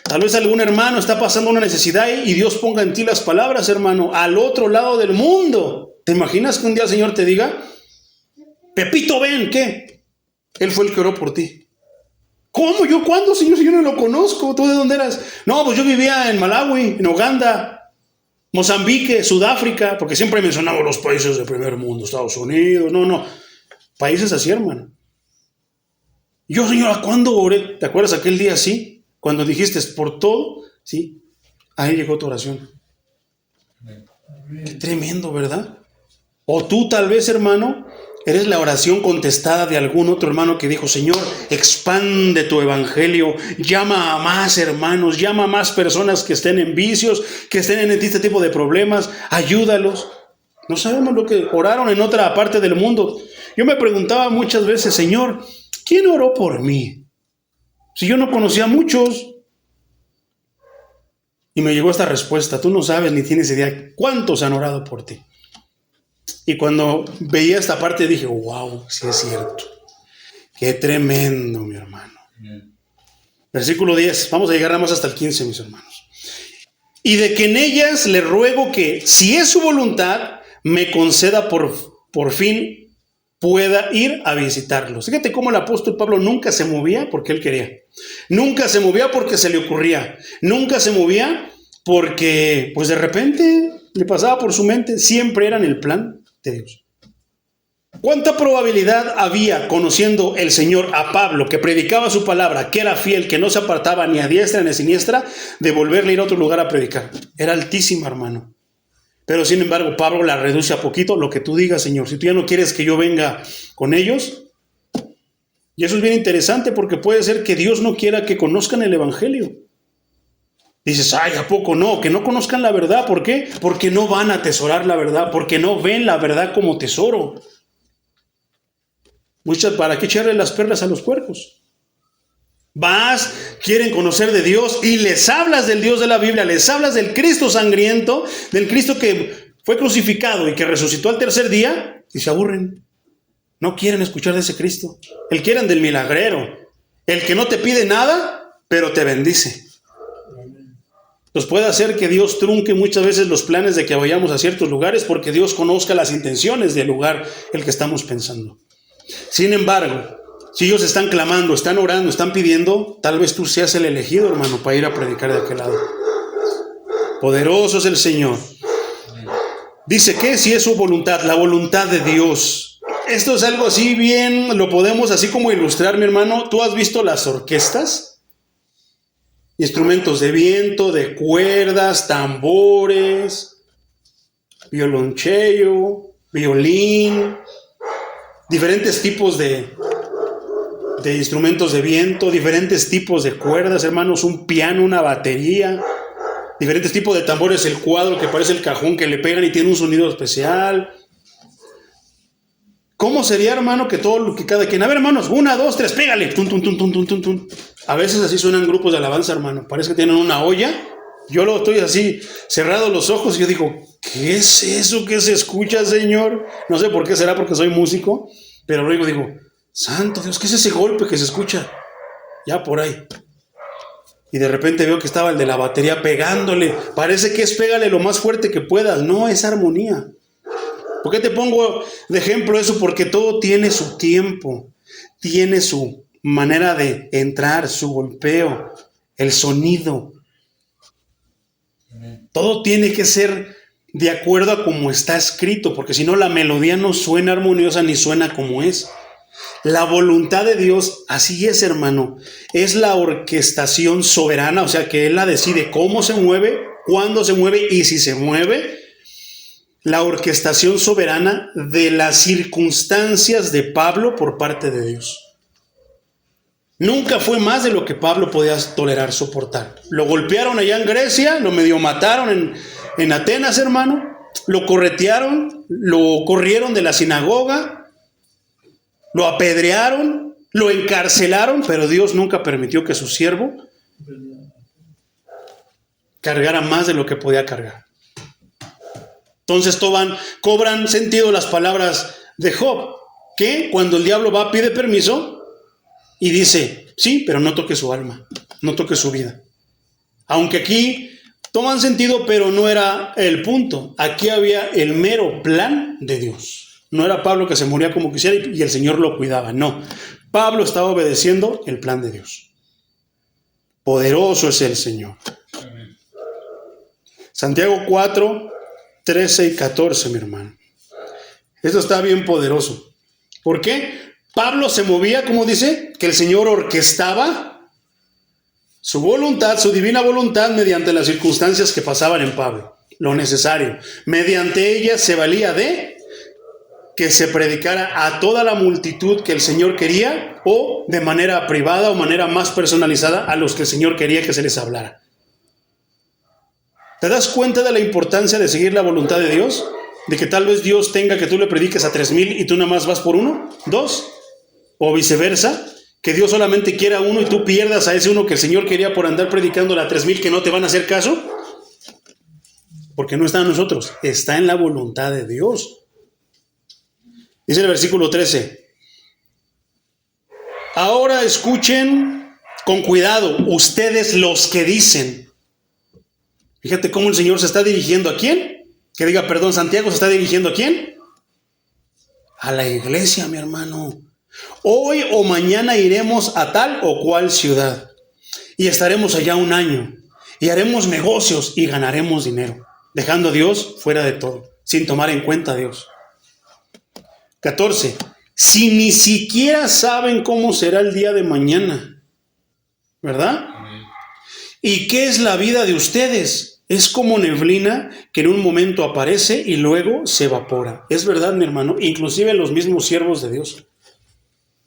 Tal vez algún hermano está pasando una necesidad y Dios ponga en ti las palabras, hermano, al otro lado del mundo. ¿Te imaginas que un día el Señor te diga, Pepito, ven, ¿qué? Él fue el que oró por ti. ¿Cómo? ¿Yo cuándo, Señor? Si yo no lo conozco. ¿Tú de dónde eras? No, pues yo vivía en Malawi, en Uganda, Mozambique, Sudáfrica, porque siempre mencionamos los países del primer mundo, Estados Unidos, no, países así, hermano. Yo, Señor, ¿a cuándo oré? ¿Te acuerdas aquel día así? Cuando dijiste por todo, sí, ahí llegó tu oración. Qué tremendo, ¿verdad? O tú tal vez, hermano, eres la oración contestada de algún otro hermano que dijo, Señor, expande tu evangelio, llama a más hermanos, llama a más personas que estén en vicios, que estén en este tipo de problemas, ayúdalos. No sabemos lo que oraron en otra parte del mundo. Yo me preguntaba muchas veces, Señor, ¿quién oró por mí? Si yo no conocía a muchos. Y me llegó esta respuesta, tú no sabes ni tienes idea cuántos han orado por ti. Y cuando veía esta parte dije, wow, sí es cierto. Qué tremendo, mi hermano. Versículo 10, vamos a llegar nada más hasta el 15, mis hermanos. Y de que en ellas le ruego que, si es su voluntad, me conceda por fin pueda ir a visitarlos. Fíjate cómo el apóstol Pablo nunca se movía porque él quería. Nunca se movía porque se le ocurría. Nunca se movía porque, pues de repente, le pasaba por su mente. Siempre era en el plan de Dios. ¿Cuánta probabilidad había, conociendo el Señor a Pablo, que predicaba su palabra, que era fiel, que no se apartaba ni a diestra ni a siniestra, de volverle a ir a otro lugar a predicar? Era altísima, hermano. Pero sin embargo, Pablo la reduce a poquito. Lo que tú digas, Señor. Si tú ya no quieres que yo venga con ellos. Y eso es bien interesante porque puede ser que Dios no quiera que conozcan el evangelio. Dices, ay, ¿a poco no? Que no conozcan la verdad. ¿Por qué? Porque no van a atesorar la verdad. Porque no ven la verdad como tesoro. Muchas, ¿para qué echarle las perlas a los puercos? Vas, quieren conocer de Dios y les hablas del Dios de la Biblia, les hablas del Cristo sangriento, del Cristo que fue crucificado y que resucitó al tercer día y se aburren. No quieren escuchar de ese Cristo. El quieren del milagrero, el que no te pide nada, pero te bendice. Pues puede hacer que Dios trunque muchas veces los planes de que vayamos a ciertos lugares porque Dios conozca las intenciones del lugar el que estamos pensando. Sin embargo, si ellos están clamando, están orando, están pidiendo, tal vez tú seas el elegido, hermano, para ir a predicar de aquel lado. Poderoso es el Señor. Dice que si es su voluntad, la voluntad de Dios. Esto es algo así bien, lo podemos así como ilustrar, mi hermano. ¿Tú has visto las orquestas? Instrumentos de viento, de cuerdas, tambores, violonchelo, violín, diferentes tipos de instrumentos de viento, diferentes tipos de cuerdas, hermanos, un piano, una batería, diferentes tipos de tambores, el cuadro que parece el cajón que le pegan y tiene un sonido especial. ¿Cómo sería, hermano, que todo lo que cada quien... A ver, hermanos, 1, 2, 3, pégale. Tum, tum, tum, tum, tum, tum, tum. A veces así suenan grupos de alabanza, hermano. Parece que tienen una olla. Yo lo estoy así, cerrado los ojos, y yo digo, ¿qué es eso que se escucha, Señor? No sé por qué será, porque soy músico, pero luego digo, santo Dios, ¿qué es ese golpe que se escucha? Ya por ahí. Y de repente veo que estaba el de la batería pegándole. Parece que es pégale lo más fuerte que puedas. No, es armonía. ¿Por qué te pongo de ejemplo eso? Porque todo tiene su tiempo, tiene su manera de entrar, su golpeo, el sonido. Todo tiene que ser de acuerdo a como está escrito, porque si no la melodía no suena armoniosa ni suena como es. La voluntad de Dios, así es, hermano, es la orquestación soberana, o sea que Él la decide cómo se mueve, cuándo se mueve y si se mueve. La orquestación soberana de las circunstancias de Pablo por parte de Dios. Nunca fue más de lo que Pablo podía tolerar, soportar. Lo golpearon allá en Grecia, lo medio mataron en Atenas, hermano. Lo corretearon, lo corrieron de la sinagoga, lo apedrearon, lo encarcelaron, pero Dios nunca permitió que su siervo cargara más de lo que podía cargar. Entonces cobran sentido las palabras de Job, que cuando el diablo va, pide permiso y dice, sí, pero no toque su alma, no toque su vida. Aunque aquí toman sentido, pero no era el punto. Aquí había el mero plan de Dios. No era Pablo que se moría como quisiera y el Señor lo cuidaba, no. Pablo estaba obedeciendo el plan de Dios. Poderoso es el Señor. Amén. Santiago 4, 13 y 14, mi hermano. Esto está bien poderoso. ¿Por qué? Pablo se movía, como dice, que el Señor orquestaba su voluntad, su divina voluntad, mediante las circunstancias que pasaban en Pablo. Lo necesario. Mediante ellas se valía de que se predicara a toda la multitud que el Señor quería, o de manera privada o manera más personalizada a los que el Señor quería que se les hablara. ¿Te das cuenta de la importancia de seguir la voluntad de Dios? De que tal vez Dios tenga que tú le prediques a 3,000 y tú nada más vas por 1, 2, o viceversa, que Dios solamente quiera 1 y tú pierdas a ese 1 que el Señor quería por andar predicándole a 3,000 que no te van a hacer caso. Porque no está en nosotros, está en la voluntad de Dios. Dice el versículo 13. Ahora escuchen con cuidado ustedes los que dicen. Fíjate cómo el Señor se está dirigiendo a quién. Que diga, perdón, Santiago se está dirigiendo a quién. A la iglesia, mi hermano. Hoy o mañana iremos a tal o cual ciudad y estaremos allá un año y haremos negocios y ganaremos dinero, dejando a Dios fuera de todo, sin tomar en cuenta a Dios. 14. Si ni siquiera saben cómo será el día de mañana, ¿verdad? ¿Y qué es la vida de ustedes? Es como neblina que en un momento aparece y luego se evapora. Es verdad, mi hermano, inclusive los mismos siervos de Dios.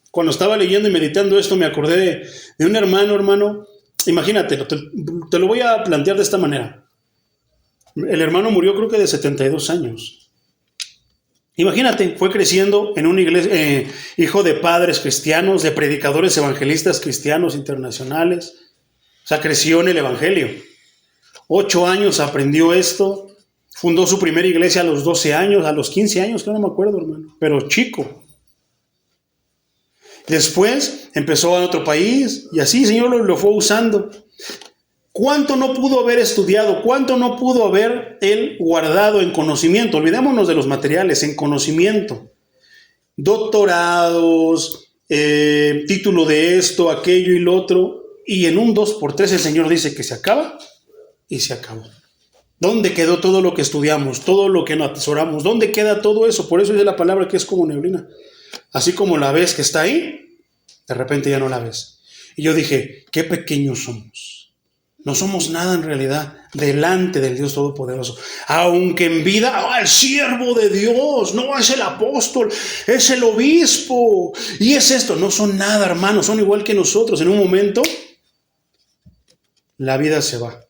Cuando estaba leyendo y meditando esto, me acordé de un hermano, imagínate, te lo voy a plantear de esta manera. El hermano murió creo que de 72 años. Imagínate, fue creciendo en una iglesia, hijo de padres cristianos, de predicadores evangelistas cristianos internacionales. O sea, creció en el evangelio. 8 años aprendió esto, fundó su primera iglesia a los 12 años, a los 15 años, que no me acuerdo, hermano, pero chico. Después empezó a otro país y así el Señor lo fue usando. ¿Cuánto no pudo haber estudiado? ¿Cuánto no pudo haber él guardado en conocimiento? Olvidémonos de los materiales, en conocimiento. Doctorados, título de esto, aquello y lo otro. Y en un 2x3 el Señor dice que se acaba y se acabó. ¿Dónde quedó todo lo que estudiamos? Todo lo que nos atesoramos. ¿Dónde queda todo eso? Por eso dice la palabra que es como neblina. Así como la ves que está ahí, de repente ya no la ves. Y yo dije, qué pequeños somos. No somos nada en realidad delante del Dios Todopoderoso. Aunque en vida, el siervo de Dios, no es el apóstol, es el obispo. Y es esto, no son nada, hermanos, son igual que nosotros. En un momento, la vida se va.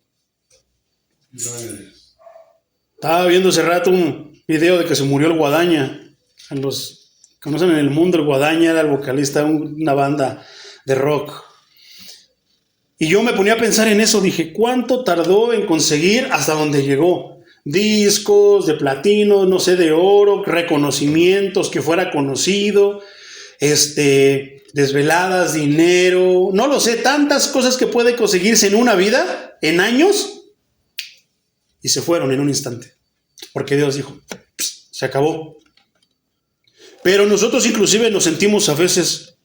Estaba viendo hace rato un video de que se murió el Guadaña. A los conocen en el mundo, el Guadaña era el vocalista de una banda de rock. Y yo me ponía a pensar en eso, dije, ¿cuánto tardó en conseguir hasta donde llegó? Discos de platino, no sé, de oro, reconocimientos, que fuera conocido, desveladas, dinero, no lo sé, tantas cosas que puede conseguirse en una vida, en años, y se fueron en un instante. Porque Dios dijo, se acabó. Pero nosotros inclusive nos sentimos a veces,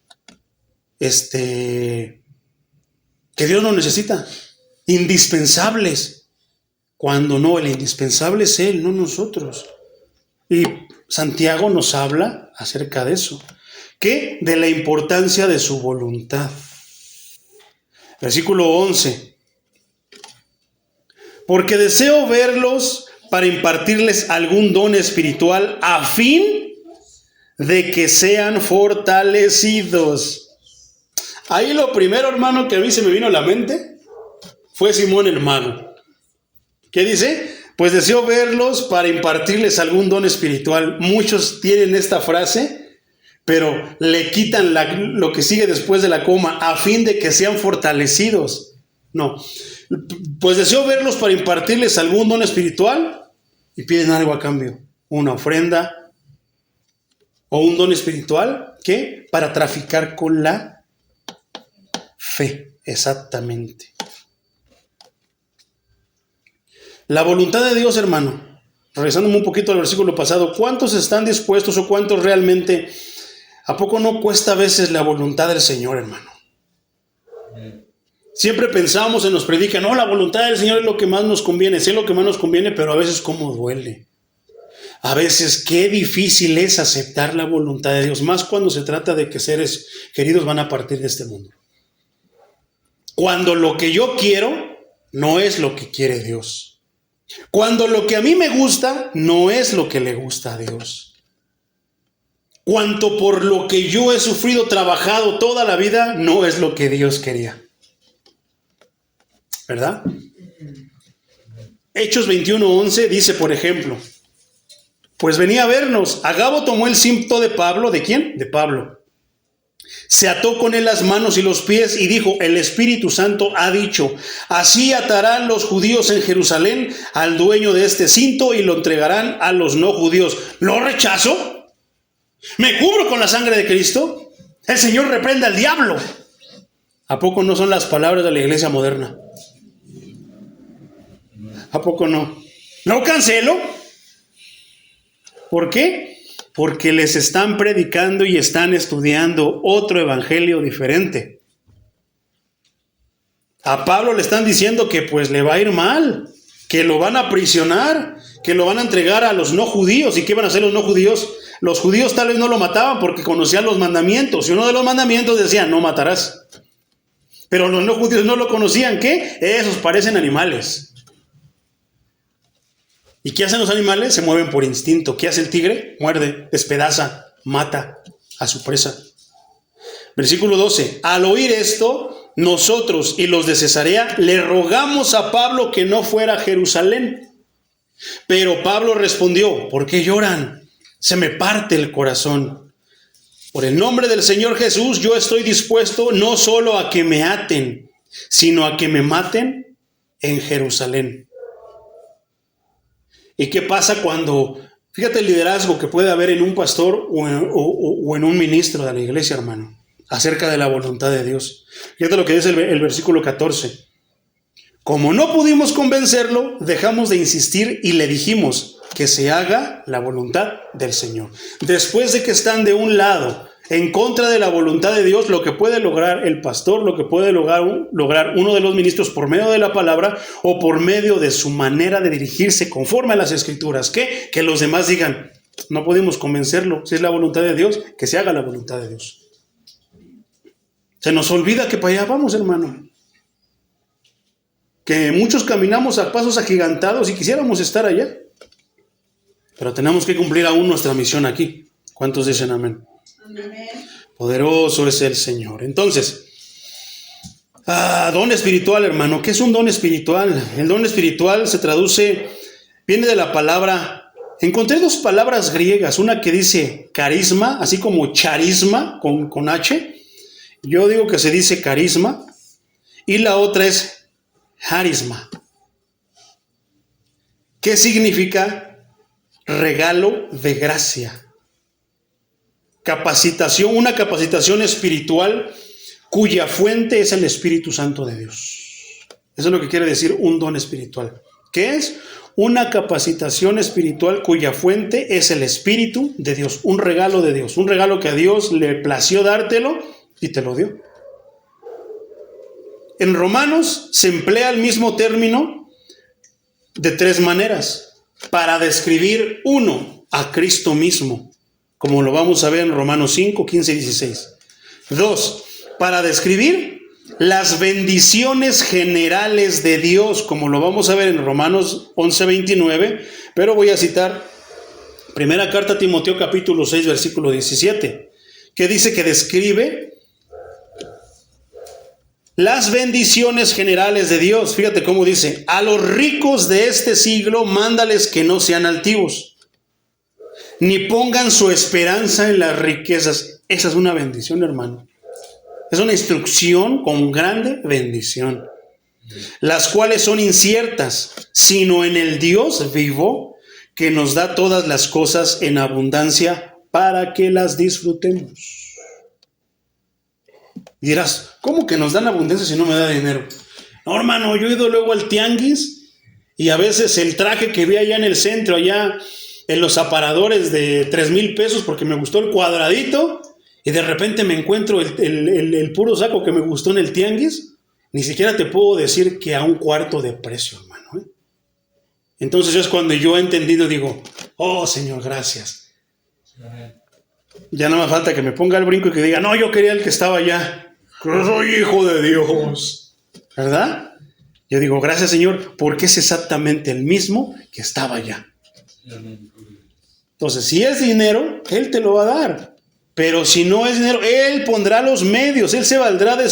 que Dios nos necesita, indispensables, cuando no, el indispensable es Él, no nosotros. Y Santiago nos habla acerca de eso, que de la importancia de su voluntad. Versículo 11. Porque deseo verlos para impartirles algún don espiritual a fin de que sean fortalecidos. Ahí lo primero, hermano, que a mí se me vino a la mente fue Simón el mago. ¿Qué dice? Pues deseo verlos para impartirles algún don espiritual. Muchos tienen esta frase, pero le quitan lo que sigue después de la coma, a fin de que sean fortalecidos. No. Pues deseo verlos para impartirles algún don espiritual y piden algo a cambio. Una ofrenda o un don espiritual, ¿qué? Para traficar con la fe, exactamente. La voluntad de Dios, hermano, regresándome un poquito al versículo pasado, ¿cuántos están dispuestos o cuántos realmente, a poco no cuesta a veces la voluntad del Señor, hermano? Siempre pensamos, se nos predica, no, la voluntad del Señor es lo que más nos conviene, sí es lo que más nos conviene, pero a veces cómo duele. A veces qué difícil es aceptar la voluntad de Dios, más cuando se trata de que seres queridos van a partir de este mundo. Cuando lo que yo quiero no es lo que quiere Dios. Cuando lo que a mí me gusta no es lo que le gusta a Dios. Cuanto por lo que yo he sufrido, trabajado toda la vida, no es lo que Dios quería. ¿Verdad? Hechos 21:11 dice, por ejemplo, pues venía a vernos. Agabo tomó el cinto de Pablo. ¿De quién? De Pablo. Se ató con él las manos y los pies y dijo, el Espíritu Santo ha dicho, así atarán los judíos en Jerusalén al dueño de este cinto y lo entregarán a los no judíos. ¿Lo rechazo? ¿Me cubro con la sangre de Cristo? El Señor reprenda al diablo. ¿A poco no son las palabras de la iglesia moderna? ¿A poco no? ¿No cancelo? ¿Por qué? Porque les están predicando y están estudiando otro evangelio diferente. A Pablo le están diciendo que pues le va a ir mal, que lo van a aprisionar, que lo van a entregar a los no judíos. ¿Y qué van a hacer los no judíos? Los judíos tal vez no lo mataban porque conocían los mandamientos. Y uno de los mandamientos decía, no matarás. Pero los no judíos no lo conocían. ¿Qué? Esos parecen animales. ¿Y qué hacen los animales? Se mueven por instinto. ¿Qué hace el tigre? Muerde, despedaza, mata a su presa. Versículo 12. Al oír esto, nosotros y los de Cesarea le rogamos a Pablo que no fuera a Jerusalén. Pero Pablo respondió, ¿por qué lloran? Se me parte el corazón. Por el nombre del Señor Jesús, yo estoy dispuesto no solo a que me aten, sino a que me maten en Jerusalén. ¿Y qué pasa cuando, fíjate el liderazgo que puede haber en un pastor o en un ministro de la iglesia, hermano, acerca de la voluntad de Dios? Fíjate lo que dice el versículo 14. Como no pudimos convencerlo, dejamos de insistir y le dijimos que se haga la voluntad del Señor. Después de que están de un lado en contra de la voluntad de Dios, lo que puede lograr el pastor, lo que puede lograr uno de los ministros por medio de la palabra o por medio de su manera de dirigirse conforme a las Escrituras, que los demás digan, no pudimos convencerlo, si es la voluntad de Dios, que se haga la voluntad de Dios. Se nos olvida que para allá vamos, hermano. Que muchos caminamos a pasos agigantados y quisiéramos estar allá. Pero tenemos que cumplir aún nuestra misión aquí. ¿Cuántos dicen amén? Amén. Poderoso es el Señor. Entonces, don espiritual, hermano. ¿Qué es un don espiritual? El don espiritual se traduce, viene de la palabra, encontré dos palabras griegas, una que dice carisma, así como charisma con H. Yo digo que se dice carisma. Y la otra es charisma. ¿Qué significa? Regalo de gracia. Capacitación, una capacitación espiritual cuya fuente es el Espíritu Santo de Dios. Eso es lo que quiere decir un don espiritual. ¿Qué es? Una capacitación espiritual cuya fuente es el Espíritu de Dios. Un regalo de Dios. Un regalo que a Dios le plació dártelo y te lo dio. En Romanos se emplea el mismo término de tres maneras para describir, uno, a Cristo mismo, como lo vamos a ver en Romanos 5, 15 y 16. Dos, para describir las bendiciones generales de Dios, como lo vamos a ver en Romanos 11, 29, pero voy a citar primera carta a Timoteo capítulo 6, versículo 17, que dice que describe las bendiciones generales de Dios. Fíjate cómo dice, a los ricos de este siglo mándales que no sean altivos, ni pongan su esperanza en las riquezas. Esa es una bendición, hermano. Es una instrucción con grande bendición. Las cuales son inciertas, sino en el Dios vivo, que nos da todas las cosas en abundancia para que las disfrutemos. Y dirás, ¿cómo que nos dan abundancia si no me da dinero? No, hermano, yo he ido luego al tianguis y a veces el traje que vi allá en el centro, allá en los aparadores de 3,000 pesos porque me gustó el cuadradito y de repente me encuentro el puro saco que me gustó en el tianguis, ni siquiera te puedo decir que a un cuarto de precio, hermano. Entonces es cuando yo he entendido, digo, oh Señor, gracias. Ya no me falta que me ponga el brinco y que diga, no, yo quería el que estaba allá. Yo soy hijo de Dios, ¿verdad? Yo digo, gracias Señor, porque es exactamente el mismo que estaba allá. Entonces, si es dinero, Él te lo va a dar. Pero si no es dinero, Él pondrá los medios, Él se valdrá de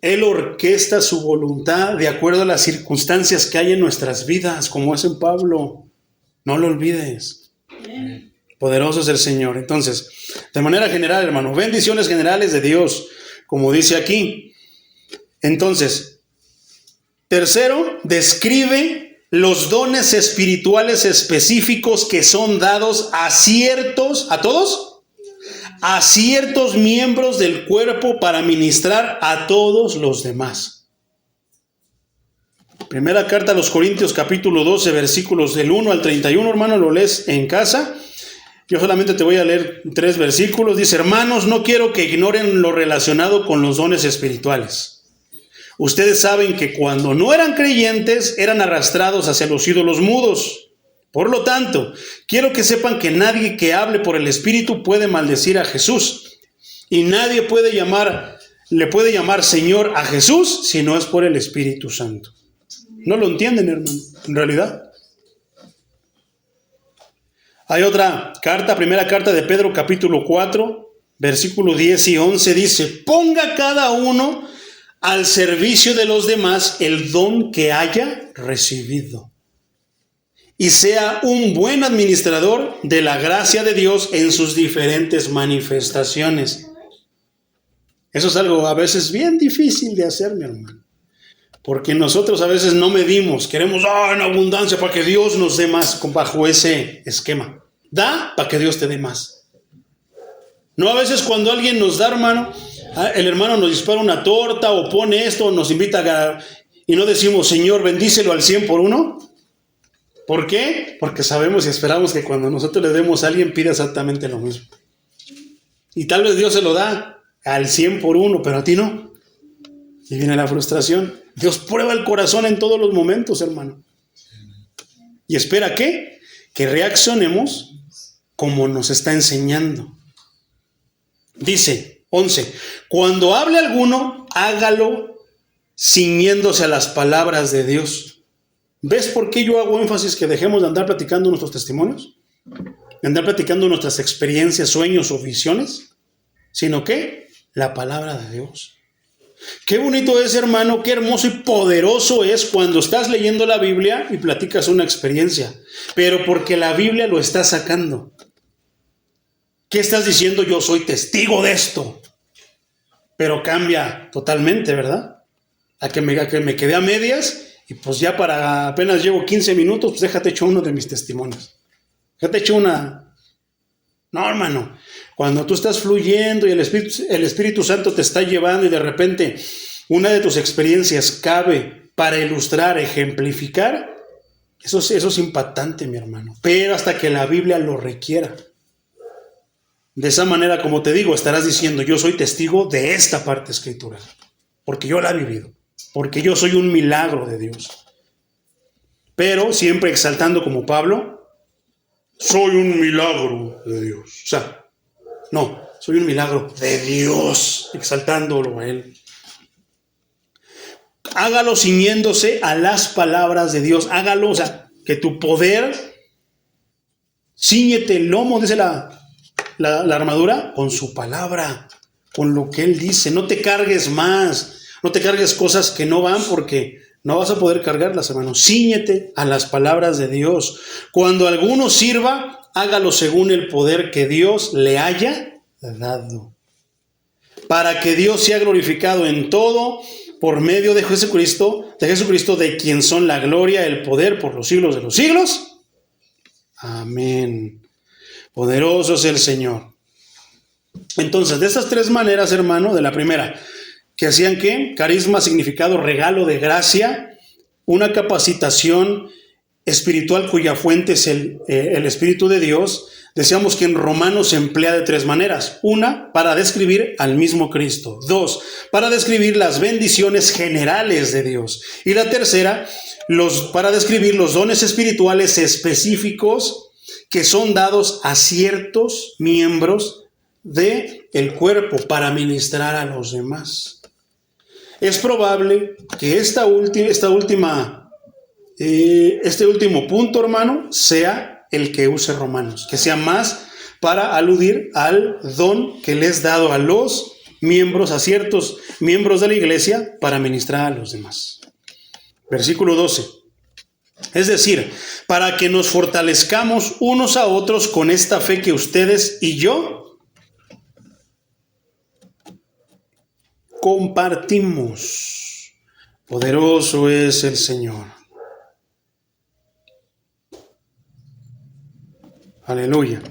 Él orquesta su voluntad de acuerdo a las circunstancias que hay en nuestras vidas, como es en Pablo. No lo olvides. Amén. Poderoso es el Señor. Entonces, de manera general, hermano, bendiciones generales de Dios, como dice aquí. Entonces, tercero, describe los dones espirituales específicos que son dados a ciertos, ¿a todos? A ciertos miembros del cuerpo para ministrar a todos los demás. Primera carta a los Corintios, capítulo 12, versículos del 1 al 31, hermano, lo lees en casa. Yo solamente te voy a leer 3 versículos. Dice: hermanos, no quiero que ignoren lo relacionado con los dones espirituales. Ustedes saben que cuando no eran creyentes, eran arrastrados hacia los ídolos mudos. Por lo tanto, quiero que sepan que nadie que hable por el Espíritu puede maldecir a Jesús. Y nadie le puede llamar Señor a Jesús si no es por el Espíritu Santo. ¿No lo entienden, hermano? En realidad. Hay otra carta, primera carta de Pedro, capítulo 4, versículo 10 y 11, dice: ponga cada uno al servicio de los demás el don que haya recibido, y sea un buen administrador de la gracia de Dios en sus diferentes manifestaciones. Eso es algo a veces bien difícil de hacer, mi hermano, porque nosotros a veces no medimos, queremos en abundancia para que Dios nos dé más bajo ese esquema. Da para que Dios te dé más. No, a veces cuando alguien nos da, hermano, el hermano nos dispara una torta o pone esto, o nos invita y no decimos: Señor, bendícelo al 100 por 1. ¿Por qué? Porque sabemos y esperamos que cuando nosotros le demos a alguien pida exactamente lo mismo. Y tal vez Dios se lo da al 100 por 1, pero a ti no. Y viene la frustración. Dios prueba el corazón en todos los momentos, hermano. Y espera que reaccionemos como nos está enseñando. Dice 11: cuando hable alguno, hágalo ciñéndose a las palabras de Dios. ¿Ves por qué yo hago énfasis que dejemos de andar platicando nuestros testimonios? De andar platicando nuestras experiencias, sueños o visiones, sino que la palabra de Dios. Qué bonito es, hermano, qué hermoso y poderoso es cuando estás leyendo la Biblia y platicas una experiencia, pero porque la Biblia lo está sacando. ¿Qué estás diciendo? Yo soy testigo de esto. Pero cambia totalmente, ¿verdad? A que me quedé a medias y pues ya para apenas llevo 15 minutos, pues déjate hecho uno de mis testimonios. Déjate hecho una... No, hermano. Cuando tú estás fluyendo y el Espíritu Santo te está llevando y de repente una de tus experiencias cabe para ilustrar, ejemplificar, eso es impactante, mi hermano. Pero hasta que la Biblia lo requiera. De esa manera, como te digo, estarás diciendo: yo soy testigo de esta parte escritural, porque yo la he vivido, porque yo soy un milagro de Dios. Pero siempre exaltando como Pablo: soy un milagro de Dios. O sea, no, soy un milagro de Dios, exaltándolo a Él. Hágalo ciñéndose a las palabras de Dios. Hágalo, o sea, que tu poder, cíñete el lomo, dice la armadura, con su palabra, con lo que Él dice. No te cargues más, no te cargues cosas que no van, porque no vas a poder cargarlas, hermano. Cíñete a las palabras de Dios. Cuando alguno sirva, hágalo según el poder que Dios le haya dado, para que Dios sea glorificado en todo por medio de Jesucristo, de quien son la gloria, el poder por los siglos de los siglos. Amén. Poderoso es el Señor. Entonces, de estas 3 maneras, hermano, de la primera, que hacían ¿qué? Carisma, significado, regalo de gracia, una capacitación espiritual cuya fuente es el Espíritu de Dios. Decíamos que en Romanos se emplea de 3 maneras. 1, para describir al mismo Cristo. 2, para describir las bendiciones generales de Dios. Y la tercera, para describir los dones espirituales específicos que son dados a ciertos miembros del cuerpo para ministrar a los demás. Es probable que este último punto, hermano, sea el que use Romanos, que sea más para aludir al don que le es dado a los miembros, a ciertos miembros de la iglesia para ministrar a los demás. Versículo 12. Es decir, para que nos fortalezcamos unos a otros con esta fe que ustedes y yo compartimos. Poderoso es el Señor. Aleluya.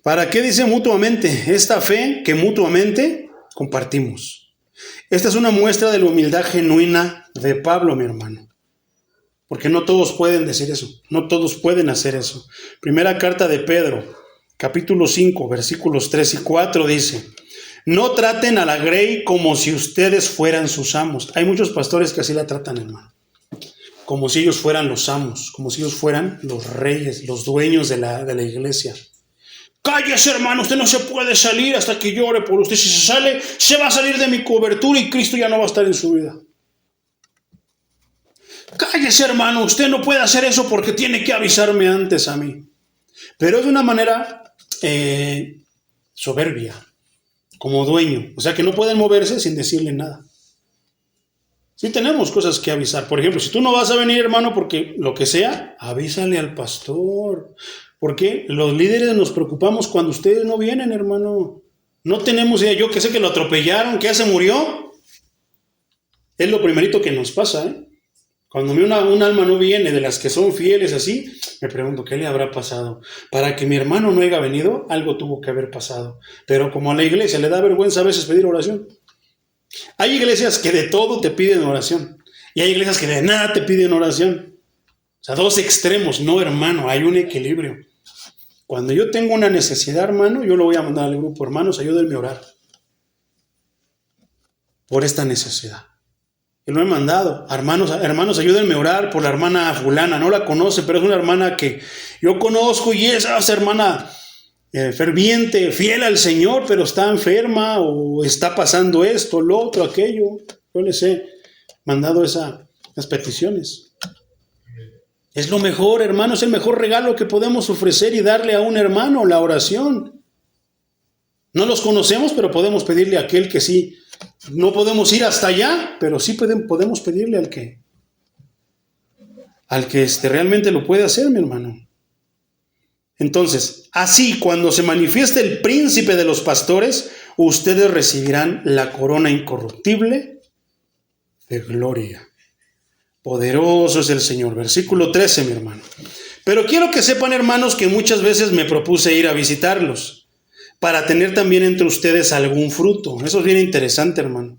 ¿Para qué dice mutuamente? Esta fe que mutuamente compartimos. Esta es una muestra de la humildad genuina de Pablo, mi hermano. Porque no todos pueden decir eso. No todos pueden hacer eso. Primera carta de Pedro, capítulo 5, versículos 3 y 4 dice: no traten a la grey como si ustedes fueran sus amos. Hay muchos pastores que así la tratan, hermano. Como si ellos fueran los amos, como si ellos fueran los reyes, los dueños de la iglesia. Cállese, hermano, usted no se puede salir hasta que yo ore por usted. Si se sale, se va a salir de mi cobertura y Cristo ya no va a estar en su vida. Cállese, hermano, usted no puede hacer eso porque tiene que avisarme antes a mí. Pero es de una manera soberbia, como dueño. O sea que no pueden moverse sin decirle nada. Sí tenemos cosas que avisar. Por ejemplo, si tú no vas a venir, hermano, porque lo que sea, avísale al pastor. Porque los líderes nos preocupamos cuando ustedes no vienen, hermano. No tenemos idea. Yo que sé que lo atropellaron, que ya se murió. Es lo primerito que nos pasa, ¿eh? Cuando un alma no viene, de las que son fieles así, me pregunto, ¿qué le habrá pasado? Para que mi hermano no haya venido, algo tuvo que haber pasado. Pero como a la iglesia le da vergüenza a veces pedir oración. Hay iglesias que de todo te piden oración. Y hay iglesias que de nada te piden oración. O sea, dos extremos. No, hermano, hay un equilibrio. Cuando yo tengo una necesidad, hermano, yo lo voy a mandar al grupo. Hermanos, ayúdenme a orar por esta necesidad. Y lo he mandado. Hermanos, ayúdenme a orar por la hermana fulana. No la conoce, pero es una hermana que yo conozco y es esa hermana ferviente, fiel al Señor, pero está enferma o está pasando esto, lo otro, aquello. Yo les he mandado esas peticiones. Es lo mejor, hermano, es el mejor regalo que podemos ofrecer y darle a un hermano, la oración. No los conocemos, pero podemos pedirle a aquel que sí. No podemos ir hasta allá, pero sí podemos pedirle al que realmente lo puede hacer, mi hermano. Entonces, así cuando se manifieste el príncipe de los pastores, ustedes recibirán la corona incorruptible de gloria. Poderoso es el Señor. Versículo 13, mi hermano. Pero quiero que sepan, hermanos, que muchas veces me propuse ir a visitarlos para tener también entre ustedes algún fruto. Eso es bien interesante, hermano.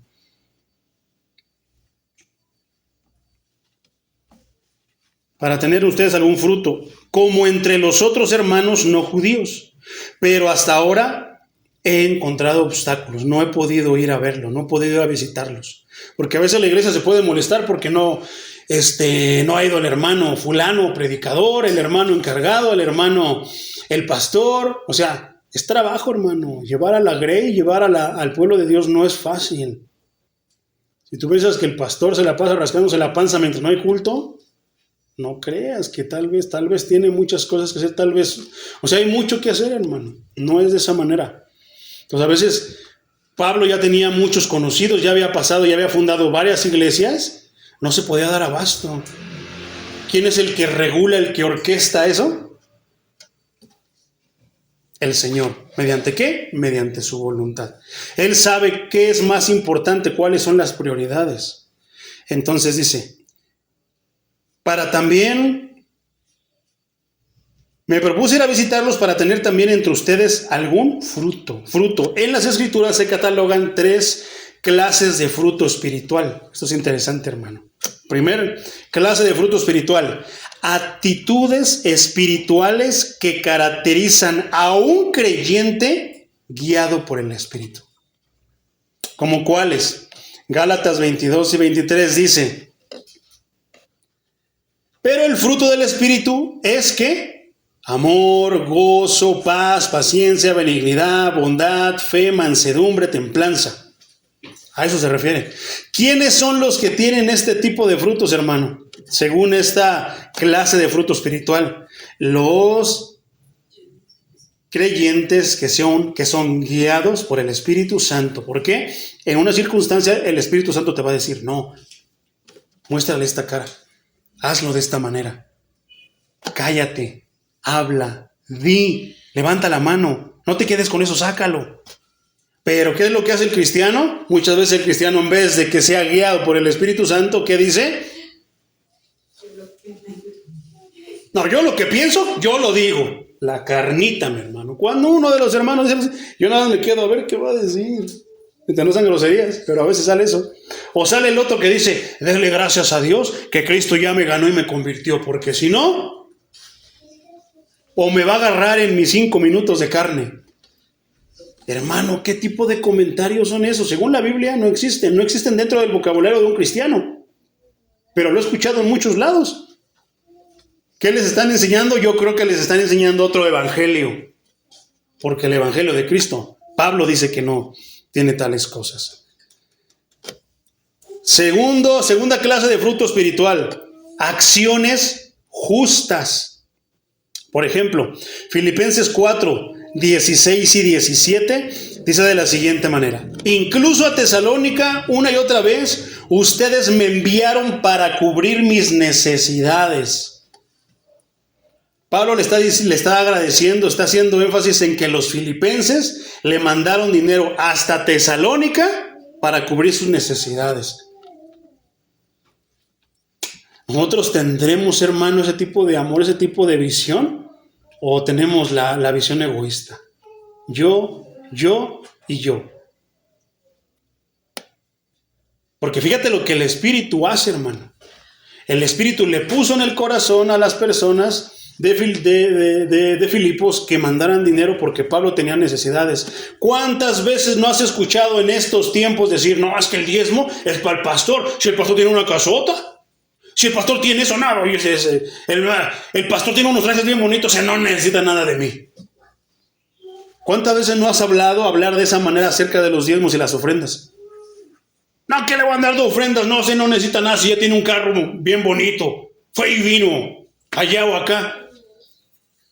Para tener ustedes algún fruto, como entre los otros hermanos no judíos. Pero hasta ahora he encontrado obstáculos. No he podido ir a verlo, no he podido ir a visitarlos. Porque a veces la iglesia se puede molestar porque no ha ido el hermano fulano, predicador, el hermano encargado, el pastor. O sea, es trabajo, hermano. Llevar a la grey, llevar al pueblo de Dios no es fácil. Si tú piensas que el pastor se la pasa rascándose la panza mientras no hay culto, no creas que tal vez tiene muchas cosas que hacer, tal vez. O sea, hay mucho que hacer, hermano. No es de esa manera. Entonces, a veces Pablo ya tenía muchos conocidos, ya había pasado, ya había fundado varias iglesias. No se podía dar abasto. ¿Quién es el que regula, el que orquesta eso? El Señor. ¿Mediante qué? Mediante su voluntad. Él sabe qué es más importante, cuáles son las prioridades. Entonces dice, me propuse ir a visitarlos para tener también entre ustedes algún fruto. En las Escrituras se catalogan 3 clases de fruto espiritual. Esto es interesante, hermano. Primer clase de fruto espiritual. Actitudes espirituales que caracterizan a un creyente guiado por el Espíritu. ¿Como cuáles? Gálatas 22 y 23 dice: pero el fruto del Espíritu es ¿qué? Amor, gozo, paz, paciencia, benignidad, bondad, fe, mansedumbre, templanza. A eso se refiere. ¿Quiénes son los que tienen este tipo de frutos, hermano? Según esta clase de fruto espiritual, los creyentes que son guiados por el Espíritu Santo. ¿Por qué? En una circunstancia el Espíritu Santo te va a decir, no, muéstrale esta cara, hazlo de esta manera, cállate, habla, di, levanta la mano, no te quedes con eso, sácalo. Pero ¿qué es lo que hace el cristiano? Muchas veces el cristiano, en vez de que sea guiado por el Espíritu Santo, ¿qué dice? No, yo lo que pienso, yo lo digo. La carnita, mi hermano. Cuando uno de los hermanos dice, yo nada más me quedo a ver qué va a decir. No son groserías, pero a veces sale eso. O sale el otro que dice, déle gracias a Dios que Cristo ya me ganó y me convirtió, porque si no, o me va a agarrar en mis 5 minutos de carne. Hermano, ¿qué tipo de comentarios son esos? Según la Biblia no existen dentro del vocabulario de un cristiano, pero lo he escuchado en muchos lados. ¿Qué les están enseñando? Yo creo que les están enseñando otro evangelio, porque el evangelio de Cristo, Pablo dice que no tiene tales cosas. Segunda clase de fruto espiritual, acciones justas. Por ejemplo, Filipenses 4, 16 y 17 dice de la siguiente manera: incluso a Tesalónica, una y otra vez, ustedes me enviaron para cubrir mis necesidades. Pablo le está agradeciendo, está haciendo énfasis en que los filipenses le mandaron dinero hasta Tesalónica para cubrir sus necesidades. ¿Nosotros tendremos, hermano, ese tipo de amor, ese tipo de visión? ¿O tenemos la visión egoísta? Yo y yo. Porque fíjate lo que el Espíritu hace, hermano. El Espíritu le puso en el corazón a las personas de Filipos que mandaran dinero porque Pablo tenía necesidades. ¿Cuántas veces no has escuchado en estos tiempos decir, no, es que el diezmo es para el pastor? Si el pastor tiene una casota, si el pastor tiene eso, nada, el pastor tiene unos trajes bien bonitos, no necesita nada de mí. ¿Cuántas veces no has hablar de esa manera acerca de los diezmos y las ofrendas? No, ¿qué le voy a dar de ofrendas? No, no necesita nada si ya tiene un carro bien bonito. Fue y vino, allá o acá.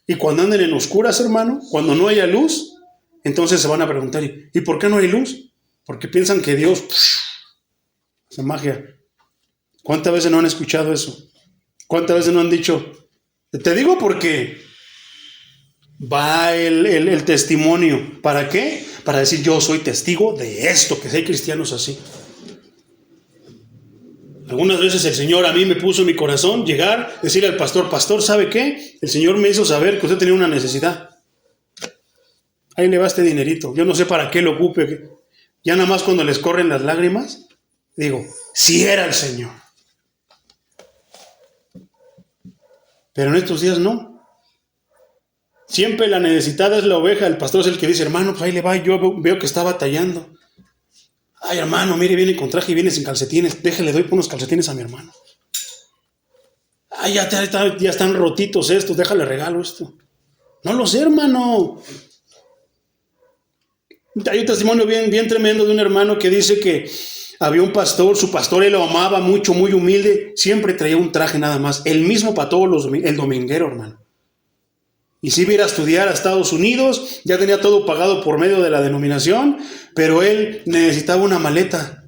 Y cuando anden en oscuras, hermano, cuando no haya luz, entonces se van a preguntar, ¿y por qué no hay luz? Porque piensan que Dios hace magia. ¿Cuántas veces no han escuchado eso? ¿Cuántas veces no han dicho? Te digo porque va el testimonio. ¿Para qué? Para decir, yo soy testigo de esto, que hay cristianos así. Algunas veces el Señor a mí me puso en mi corazón llegar, decirle al pastor, ¿sabe qué? El Señor me hizo saber que usted tenía una necesidad. Ahí le va este dinerito. Yo no sé para qué lo ocupe. Ya nada más cuando les corren las lágrimas, digo, si era el Señor. Pero en estos días no. Siempre la necesitada es la oveja. El pastor es el que dice, hermano, pues ahí le va. Yo veo que está batallando. Ay, hermano, mire, viene con traje y viene sin calcetines. Déjale, doy por unos calcetines a mi hermano. Ay, ya están rotitos estos, déjale regalo esto. No lo sé, hermano. Hay un testimonio bien tremendo de un hermano que dice que había un pastor, su pastor él lo amaba mucho, muy humilde, siempre traía un traje nada más, el mismo para todos el dominguero, hermano. Y si iba a ir a estudiar a Estados Unidos, ya tenía todo pagado por medio de la denominación, pero él necesitaba una maleta.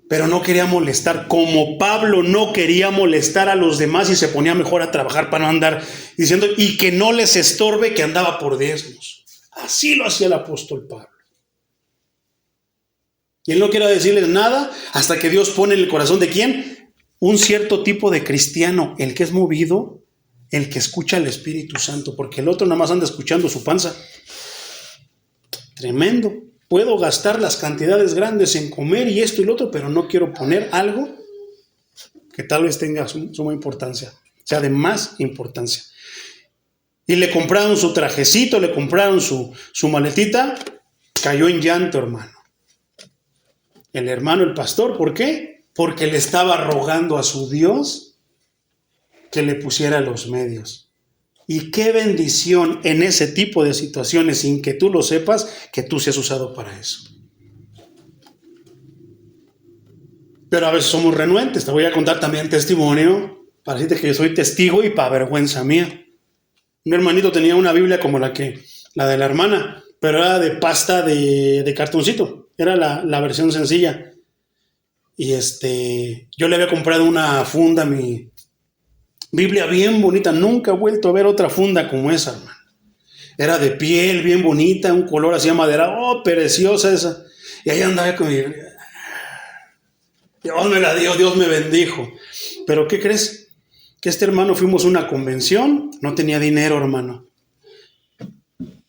Pero no quería molestar, como Pablo no quería molestar a los demás y se ponía mejor a trabajar para no andar diciendo, y que no les estorbe que andaba por diezmos. Así lo hacía el apóstol Pablo. Y él no quiere decirles nada hasta que Dios pone en el corazón de ¿quién? Un cierto tipo de cristiano, el que es movido, el que escucha al Espíritu Santo, porque el otro nada más anda escuchando su panza. Tremendo. Puedo gastar las cantidades grandes en comer y esto y lo otro, pero no quiero poner algo que tal vez tenga suma importancia, o sea, de más importancia. Y le compraron su trajecito, le compraron su maletita, cayó en llanto, hermano. El hermano, el pastor, ¿por qué? Porque le estaba rogando a su Dios que le pusiera los medios. Y qué bendición en ese tipo de situaciones, sin que tú lo sepas, que tú seas usado para eso. Pero a veces somos renuentes. Te voy a contar también testimonio para decirte que yo soy testigo y para vergüenza mía. Mi hermanito tenía una Biblia como la de la hermana, pero era de pasta de cartoncito. Era la versión sencilla. Y yo le había comprado una funda a mi Biblia bien bonita. Nunca he vuelto a ver otra funda como esa, hermano. Era de piel bien bonita, un color así amaderado. Oh, preciosa esa. Y ahí andaba con mi Biblia. Dios me la dio, Dios me bendijo. Pero ¿qué crees? que este hermano fuimos a una convención, no tenía dinero, hermano.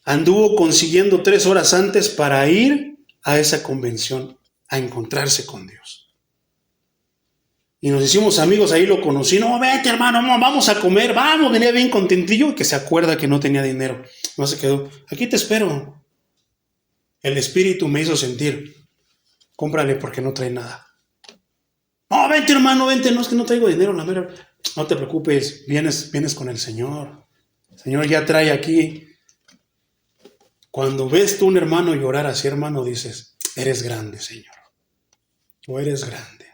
Anduvo consiguiendo 3 horas antes para ir a esa convención, a encontrarse con Dios. Y nos hicimos amigos, ahí lo conocí. No, vete, hermano, vamos a comer, vamos. Venía bien contentillo, que se acuerda que no tenía dinero. No se quedó. Aquí te espero. El Espíritu me hizo sentir. Cómprale porque no trae nada. No, vente, hermano, vente. No, es que no traigo dinero, la mera. No te preocupes, vienes con el Señor. El Señor ya trae aquí. Cuando ves tú un hermano llorar así, hermano, dices, eres grande, Señor. O eres grande.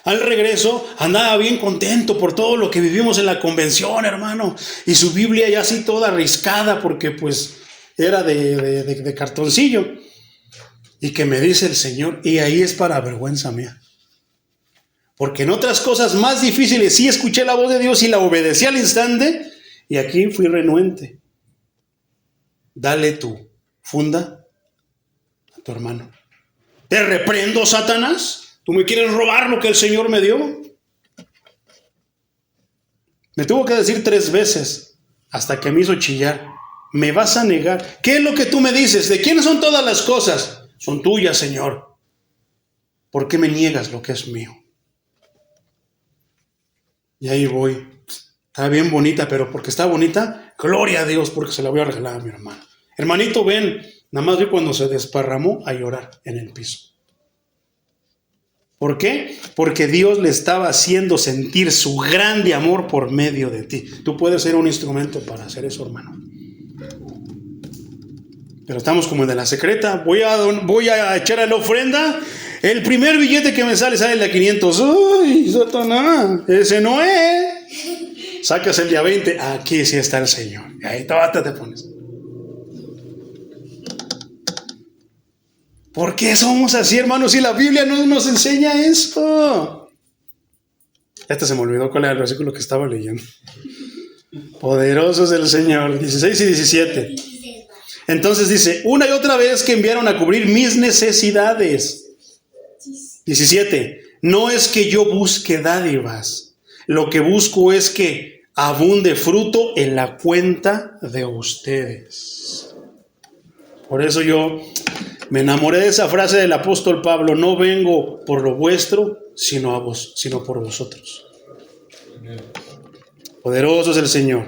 Al regreso andaba bien contento por todo lo que vivimos en la convención, hermano. Y su Biblia ya así toda riscada porque pues era de cartoncillo. Y que me dice el Señor, y ahí es para vergüenza mía. Porque en otras cosas más difíciles sí escuché la voz de Dios y la obedecí al instante. Y aquí fui renuente. Dale tu funda a tu hermano. Te reprendo, Satanás. ¿Tú me quieres robar lo que el Señor me dio? Me tuvo que decir 3 veces hasta que me hizo chillar. ¿Me vas a negar? ¿Qué es lo que tú me dices? ¿De quién son todas las cosas? Son tuyas, Señor. ¿Por qué me niegas lo que es mío? Y ahí voy. Está bien bonita, pero porque está bonita, gloria a Dios, porque se la voy a regalar a mi hermano. Hermanito, ven, nada más vi cuando se desparramó a llorar en el piso. ¿Por qué? Porque Dios le estaba haciendo sentir su grande amor por medio de ti. Tú puedes ser un instrumento para hacer eso, hermano. Pero estamos como en de la secreta. Voy a echar a la ofrenda. El primer billete que me sale el de 500. ¡Ay, Satanás! Ese no es. Sacas el día 20. Aquí sí está el Señor. Y ahí te pones. ¿Por qué somos así, hermanos? Si la Biblia no nos enseña eso. Se me olvidó cuál era el versículo que estaba leyendo. Poderoso es el Señor. 16 y 17. Entonces dice, una y otra vez que enviaron a cubrir mis necesidades. 17. No es que yo busque dádivas. Lo que busco es que abunde fruto en la cuenta de ustedes. Por eso yo me enamoré de esa frase del apóstol Pablo. No vengo por lo vuestro, sino por vosotros. Poderoso es el Señor.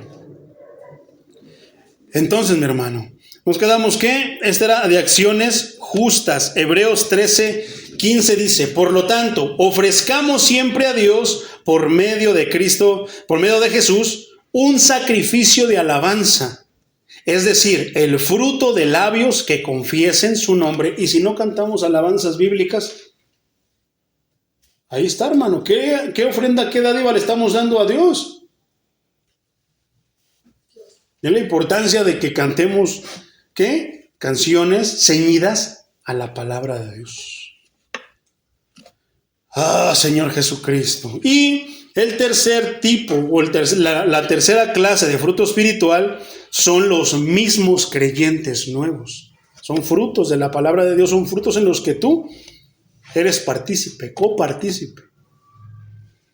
Entonces, mi hermano, nos quedamos que esta era de acciones justas. Hebreos 13:15 dice, por lo tanto, ofrezcamos siempre a Dios por medio de Cristo, por medio de Jesús, un sacrificio de alabanza. Es decir, el fruto de labios que confiesen su nombre. Y si no cantamos alabanzas bíblicas, ahí está, hermano. ¿Qué ofrenda, qué dádiva le estamos dando a Dios? Es la importancia de que cantemos, ¿qué? Canciones ceñidas a la palabra de Dios. Señor Jesucristo. Y el tercer tipo, o la tercera clase de fruto espiritual, son los mismos creyentes nuevos. Son frutos de la palabra de Dios, son frutos en los que tú eres partícipe, copartícipe.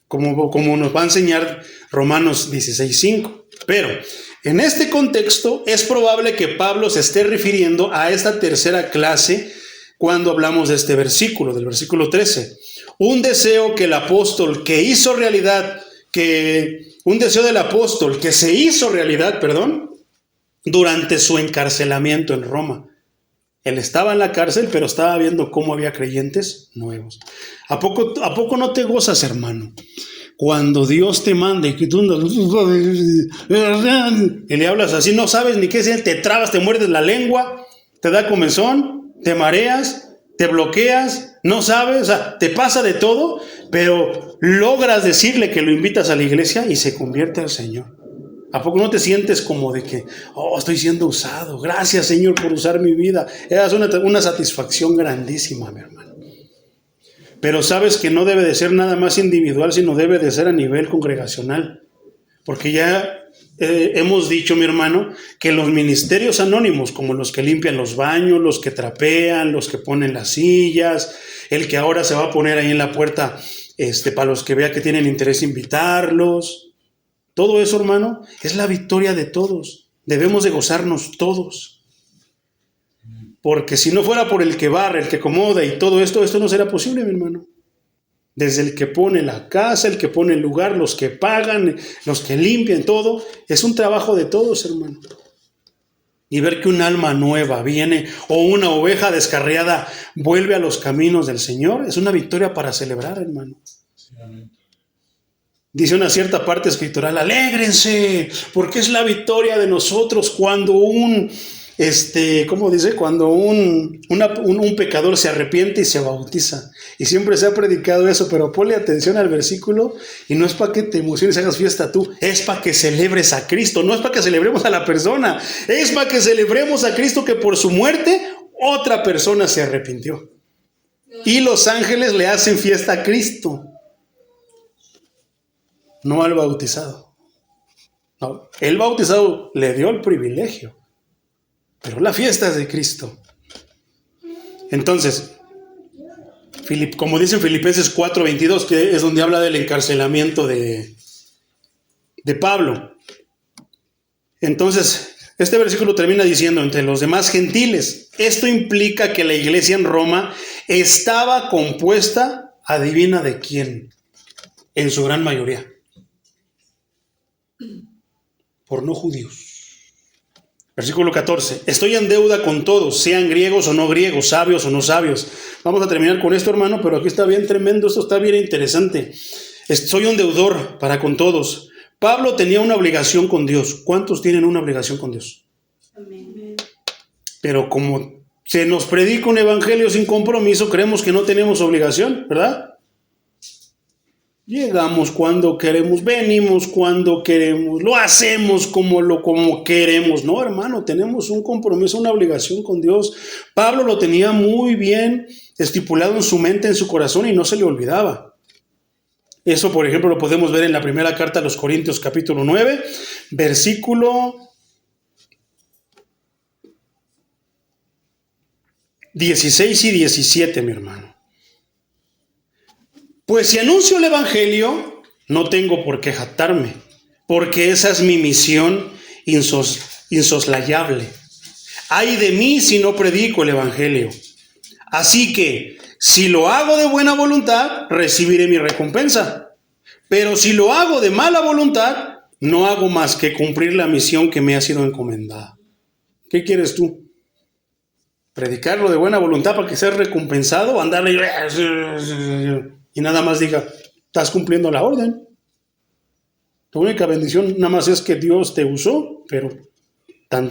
Como nos va a enseñar Romanos 16:5. Pero en este contexto es probable que Pablo se esté refiriendo a esta tercera clase cuando hablamos de este versículo, del versículo 13. Un deseo que el apóstol que hizo realidad, un deseo del apóstol que se hizo realidad, durante su encarcelamiento en Roma. Él estaba en la cárcel, pero estaba viendo cómo había creyentes nuevos. ¿A poco no te gozas, hermano? Cuando Dios te manda y que tú y le hablas así, no sabes ni qué decir, te trabas, te muerdes la lengua, te da comezón, te mareas, te bloqueas, no sabes, o sea, te pasa de todo, pero logras decirle que lo invitas a la iglesia y se convierte al Señor. ¿A poco no te sientes como de que, estoy siendo usado? Gracias, Señor, por usar mi vida. Es una satisfacción grandísima, mi hermano. Pero sabes que no debe de ser nada más individual, sino debe de ser a nivel congregacional. Porque ya hemos dicho, mi hermano, que los ministerios anónimos, como los que limpian los baños, los que trapean, los que ponen las sillas, el que ahora se va a poner ahí en la puerta para los que vea que tienen interés, invitarlos. Todo eso, hermano, es la victoria de todos. Debemos de gozarnos todos. Porque si no fuera por el que barre, el que acomoda y todo esto no será posible, mi hermano. Desde el que pone la casa, el que pone el lugar, los que pagan, los que limpian, todo. Es un trabajo de todos, hermano. Y ver que un alma nueva viene o una oveja descarriada vuelve a los caminos del Señor, es una victoria para celebrar, hermano. Dice una cierta parte escritural, alégrense, porque es la victoria de nosotros cuando cuando un pecador se arrepiente y se bautiza. Y siempre se ha predicado eso, pero ponle atención al versículo y no es para que te emociones y hagas fiesta tú, es para que celebres a Cristo, no es para que celebremos a la persona, es para que celebremos a Cristo que por su muerte otra persona se arrepintió. Y los ángeles le hacen fiesta a Cristo, no al bautizado. No, el bautizado le dio el privilegio, pero la fiesta es de Cristo. Entonces, como dice en Filipenses 4:22, que es donde habla del encarcelamiento de Pablo. Entonces, este versículo termina diciendo, entre los demás gentiles. Esto implica que la iglesia en Roma estaba compuesta, adivina de quién, en su gran mayoría, por no judíos. Versículo 14. Estoy en deuda con todos, sean griegos o no griegos, sabios o no sabios. Vamos a terminar con esto, hermano, pero aquí está bien tremendo, esto está bien interesante. Soy un deudor para con todos. Pablo tenía una obligación con Dios. ¿Cuántos tienen una obligación con Dios? Amén. Pero como se nos predica un evangelio sin compromiso, creemos que no tenemos obligación, ¿verdad? Llegamos cuando queremos, venimos cuando queremos, lo hacemos como queremos. No, hermano, tenemos un compromiso, una obligación con Dios. Pablo lo tenía muy bien estipulado en su mente, en su corazón, y no se le olvidaba. Eso, por ejemplo, lo podemos ver en la primera carta a los Corintios, capítulo 9, versículo 16 y 17, mi hermano. Pues si anuncio el evangelio, no tengo por qué jactarme, porque esa es mi misión insoslayable. Ay de mí si no predico el evangelio. Así que, si lo hago de buena voluntad, recibiré mi recompensa. Pero si lo hago de mala voluntad, no hago más que cumplir la misión que me ha sido encomendada. ¿Qué quieres tú? ¿Predicarlo de buena voluntad para que seas recompensado o andarle y nada más diga, estás cumpliendo la orden? Tu única bendición nada más es que Dios te usó, pero tan.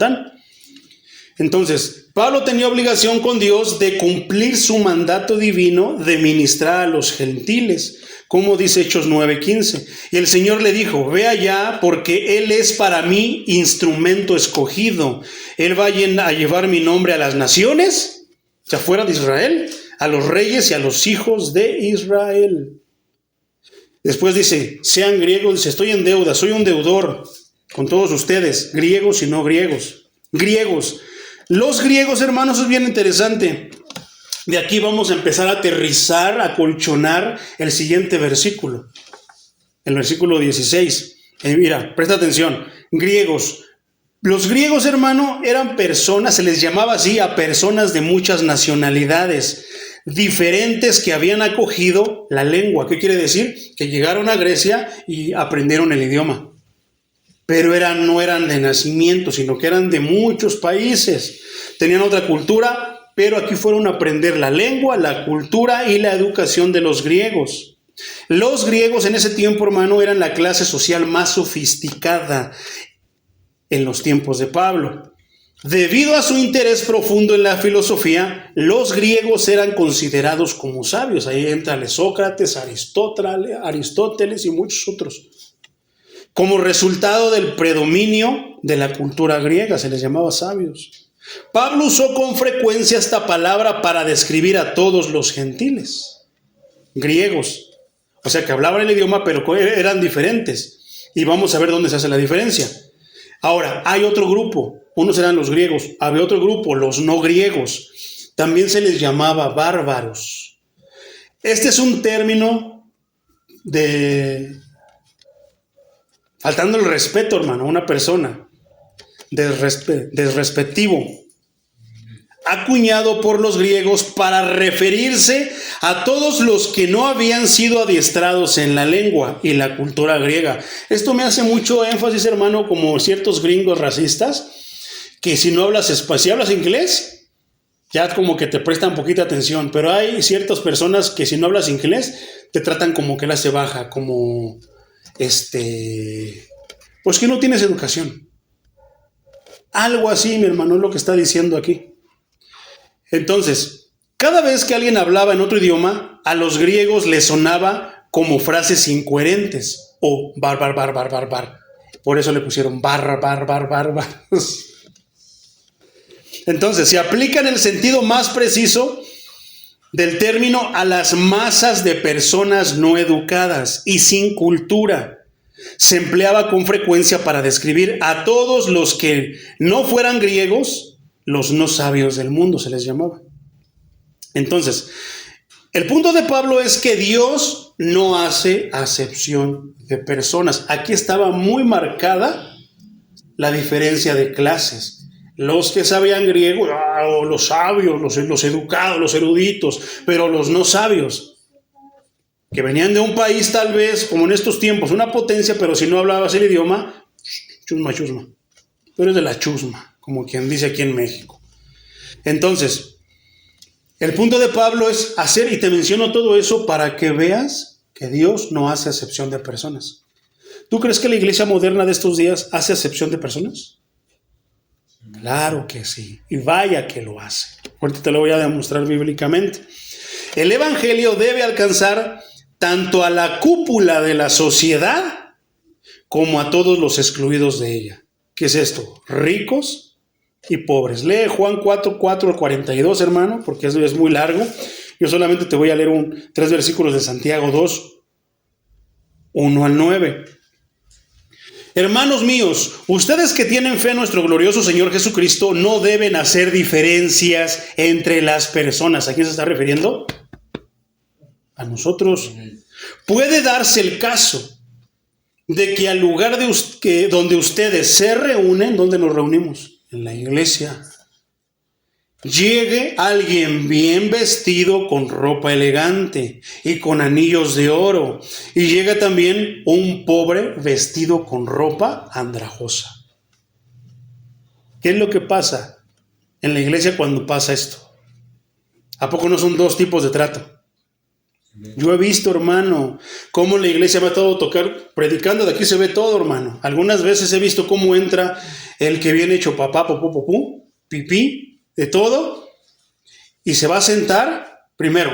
Entonces, Pablo tenía obligación con Dios de cumplir su mandato divino de ministrar a los gentiles, como dice Hechos 9:15. Y el Señor le dijo, ve allá porque Él es para mí instrumento escogido. Él va a llevar mi nombre a las naciones, o sea, fuera de Israel, a los reyes y a los hijos de Israel. Después dice, sean griegos, dice, estoy en deuda, soy un deudor con todos ustedes, griegos y no griegos. Griegos. Los griegos, hermanos, es bien interesante. De aquí vamos a empezar a aterrizar, a colchonar el siguiente versículo. El versículo 16. Mira, presta atención. Griegos. Los griegos, hermano, eran personas, se les llamaba así a personas de muchas nacionalidades diferentes que habían acogido la lengua. ¿Qué quiere decir? Que llegaron a Grecia y aprendieron el idioma. Pero no eran de nacimiento, sino que eran de muchos países. Tenían otra cultura, pero aquí fueron a aprender la lengua, la cultura y la educación de los griegos. Los griegos en ese tiempo, hermano, eran la clase social más sofisticada en los tiempos de Pablo. Debido a su interés profundo en la filosofía, los griegos eran considerados como sabios. Ahí entran Sócrates, Aristóteles y muchos otros. Como resultado del predominio de la cultura griega, se les llamaba sabios. Pablo usó con frecuencia esta palabra para describir a todos los gentiles, griegos. O sea, que hablaban el idioma, pero eran diferentes. Y vamos a ver dónde se hace la diferencia. Ahora, hay otro grupo. Unos eran los griegos. Había otro grupo, los no griegos. También se les llamaba bárbaros. Este es un término faltando el respeto, hermano, a una persona, desrespectivo, acuñado por los griegos para referirse a todos los que no habían sido adiestrados en la lengua y la cultura griega. Esto me hace mucho énfasis, hermano, como ciertos gringos racistas, que si hablas inglés, ya como que te prestan poquita atención, pero hay ciertas personas que si no hablas inglés, te tratan como que la hace baja, como, pues que no tienes educación. Algo así, mi hermano, es lo que está diciendo aquí. Entonces, cada vez que alguien hablaba en otro idioma, a los griegos les sonaba como frases incoherentes o bar. Por eso le pusieron bar. Entonces, se aplica en el sentido más preciso del término a las masas de personas no educadas y sin cultura. Se empleaba con frecuencia para describir a todos los que no fueran griegos, los no sabios del mundo se les llamaba. Entonces, el punto de Pablo es que Dios no hace acepción de personas. Aquí estaba muy marcada la diferencia de clases. Los que sabían griego, los sabios, los educados, los eruditos, pero los no sabios, que venían de un país tal vez, como en estos tiempos, una potencia, pero si no hablabas el idioma, chusma. Tú eres de la chusma, como quien dice aquí en México. Entonces, el punto de Pablo es hacer, y te menciono todo eso para que veas que Dios no hace acepción de personas. ¿Tú crees que la iglesia moderna de estos días hace acepción de personas? Claro que sí, y vaya que lo hace. Ahorita te lo voy a demostrar bíblicamente. El evangelio debe alcanzar tanto a la cúpula de la sociedad como a todos los excluidos de ella. ¿Qué es esto? Ricos y pobres. Lee Juan 4 al 42, hermano, porque eso es muy largo. Yo solamente te voy a leer 3 versículos de Santiago 2, 1 al 9. Hermanos míos, ustedes que tienen fe en nuestro glorioso Señor Jesucristo no deben hacer diferencias entre las personas. ¿A quién se está refiriendo? A nosotros. Puede darse el caso de que al lugar donde ustedes se reúnen, ¿dónde nos reunimos? En la iglesia. Llegue alguien bien vestido con ropa elegante y con anillos de oro, y llega también un pobre vestido con ropa andrajosa. ¿Qué es lo que pasa en la iglesia cuando pasa esto? ¿A poco no son 2 tipos de trato? Yo he visto, hermano, cómo la iglesia me ha estado predicando, de aquí se ve todo, hermano. Algunas veces he visto cómo entra el que viene hecho papá, popó, pipí, de todo, y se va a sentar. Primero,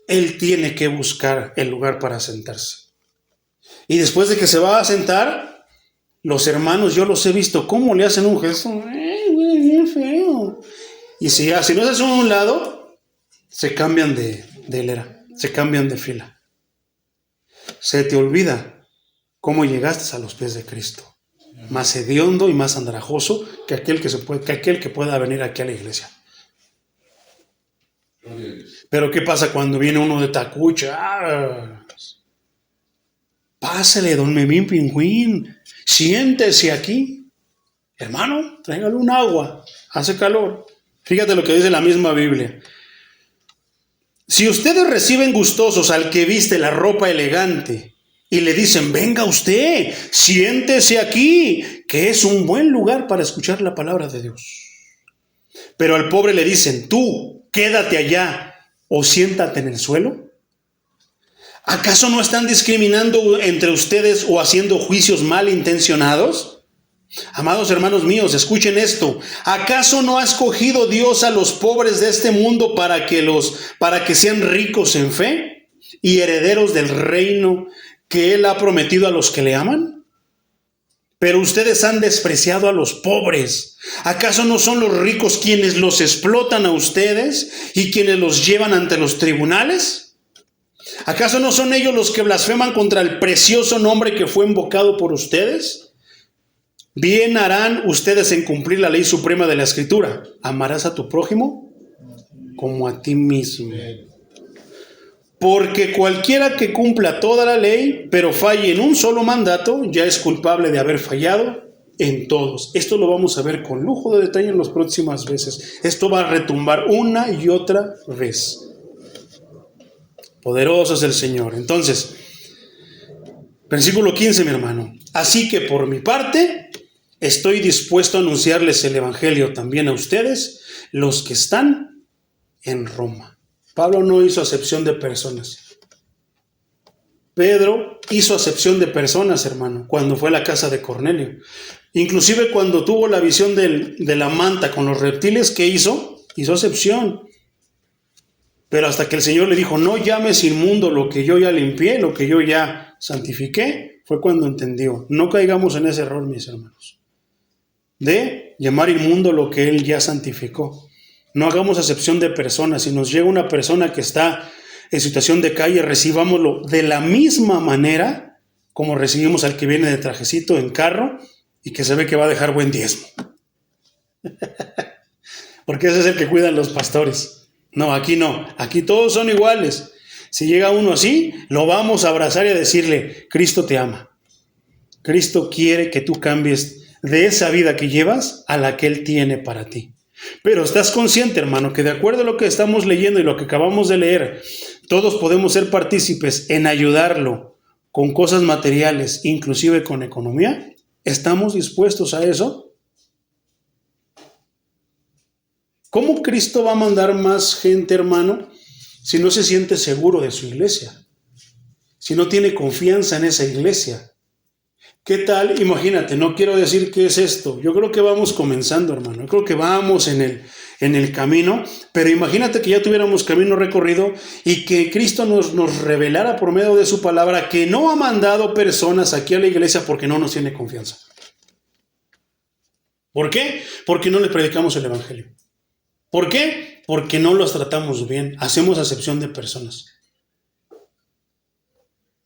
él tiene que buscar el lugar para sentarse. Y después de que se va a sentar, los hermanos, yo los he visto cómo le hacen un gesto, bien feo. Y si no se hacen a un lado, se cambian de hilera, se cambian de fila. Se te olvida cómo llegaste a los pies de Cristo. Más hediondo y más andrajoso que aquel que pueda venir aquí a la iglesia. Pero ¿qué pasa cuando viene uno de tacucha? Pásale, don Memín Pingüín, siéntese aquí. Hermano, tráigale un agua, hace calor. Fíjate lo que dice la misma Biblia. Si ustedes reciben gustosos al que viste la ropa elegante y le dicen, venga usted, siéntese aquí, que es un buen lugar para escuchar la palabra de Dios. Pero al pobre le dicen, tú, quédate allá o siéntate en el suelo. ¿Acaso no están discriminando entre ustedes o haciendo juicios malintencionados? Amados hermanos míos, escuchen esto. ¿Acaso no ha escogido Dios a los pobres de este mundo para que sean ricos en fe y herederos del reino que Él ha prometido a los que le aman? Pero ustedes han despreciado a los pobres. ¿Acaso no son los ricos quienes los explotan a ustedes y quienes los llevan ante los tribunales? ¿Acaso no son ellos los que blasfeman contra el precioso nombre que fue invocado por ustedes? Bien harán ustedes en cumplir la ley suprema de la Escritura. Amarás a tu prójimo como a ti mismo. Porque cualquiera que cumpla toda la ley, pero falle en un solo mandato, ya es culpable de haber fallado en todos. Esto lo vamos a ver con lujo de detalle en las próximas veces. Esto va a retumbar una y otra vez. Poderoso es el Señor. Entonces, versículo 15, mi hermano. Así que por mi parte, estoy dispuesto a anunciarles el evangelio también a ustedes, los que están en Roma. Pablo no hizo acepción de personas. Pedro hizo acepción de personas, hermano, cuando fue a la casa de Cornelio. Inclusive cuando tuvo la visión de la manta con los reptiles, ¿qué hizo? Hizo acepción. Pero hasta que el Señor le dijo, no llames inmundo lo que yo ya limpié, lo que yo ya santifiqué, fue cuando entendió. No caigamos en ese error, mis hermanos, de llamar inmundo lo que Él ya santificó. No hagamos acepción de personas. Si nos llega una persona que está en situación de calle, recibámoslo de la misma manera como recibimos al que viene de trajecito en carro y que se ve que va a dejar buen diezmo. Porque ese es el que cuidan los pastores. No, aquí todos son iguales. Si llega uno así, lo vamos a abrazar y a decirle, Cristo te ama. Cristo quiere que tú cambies de esa vida que llevas a la que Él tiene para ti. Pero estás consciente, hermano, que de acuerdo a lo que estamos leyendo y lo que acabamos de leer, todos podemos ser partícipes en ayudarlo con cosas materiales, inclusive con economía. ¿Estamos dispuestos a eso? ¿Cómo Cristo va a mandar más gente, hermano, si no se siente seguro de su iglesia? Si no tiene confianza en esa iglesia. ¿Qué tal? Imagínate, no quiero decir qué es esto. Yo creo que vamos comenzando, hermano. Yo creo que vamos en el camino, pero imagínate que ya tuviéramos camino recorrido y que Cristo nos revelara por medio de su palabra que no ha mandado personas aquí a la iglesia porque no nos tiene confianza. ¿Por qué? Porque no le predicamos el evangelio. ¿Por qué? Porque no los tratamos bien. Hacemos acepción de personas.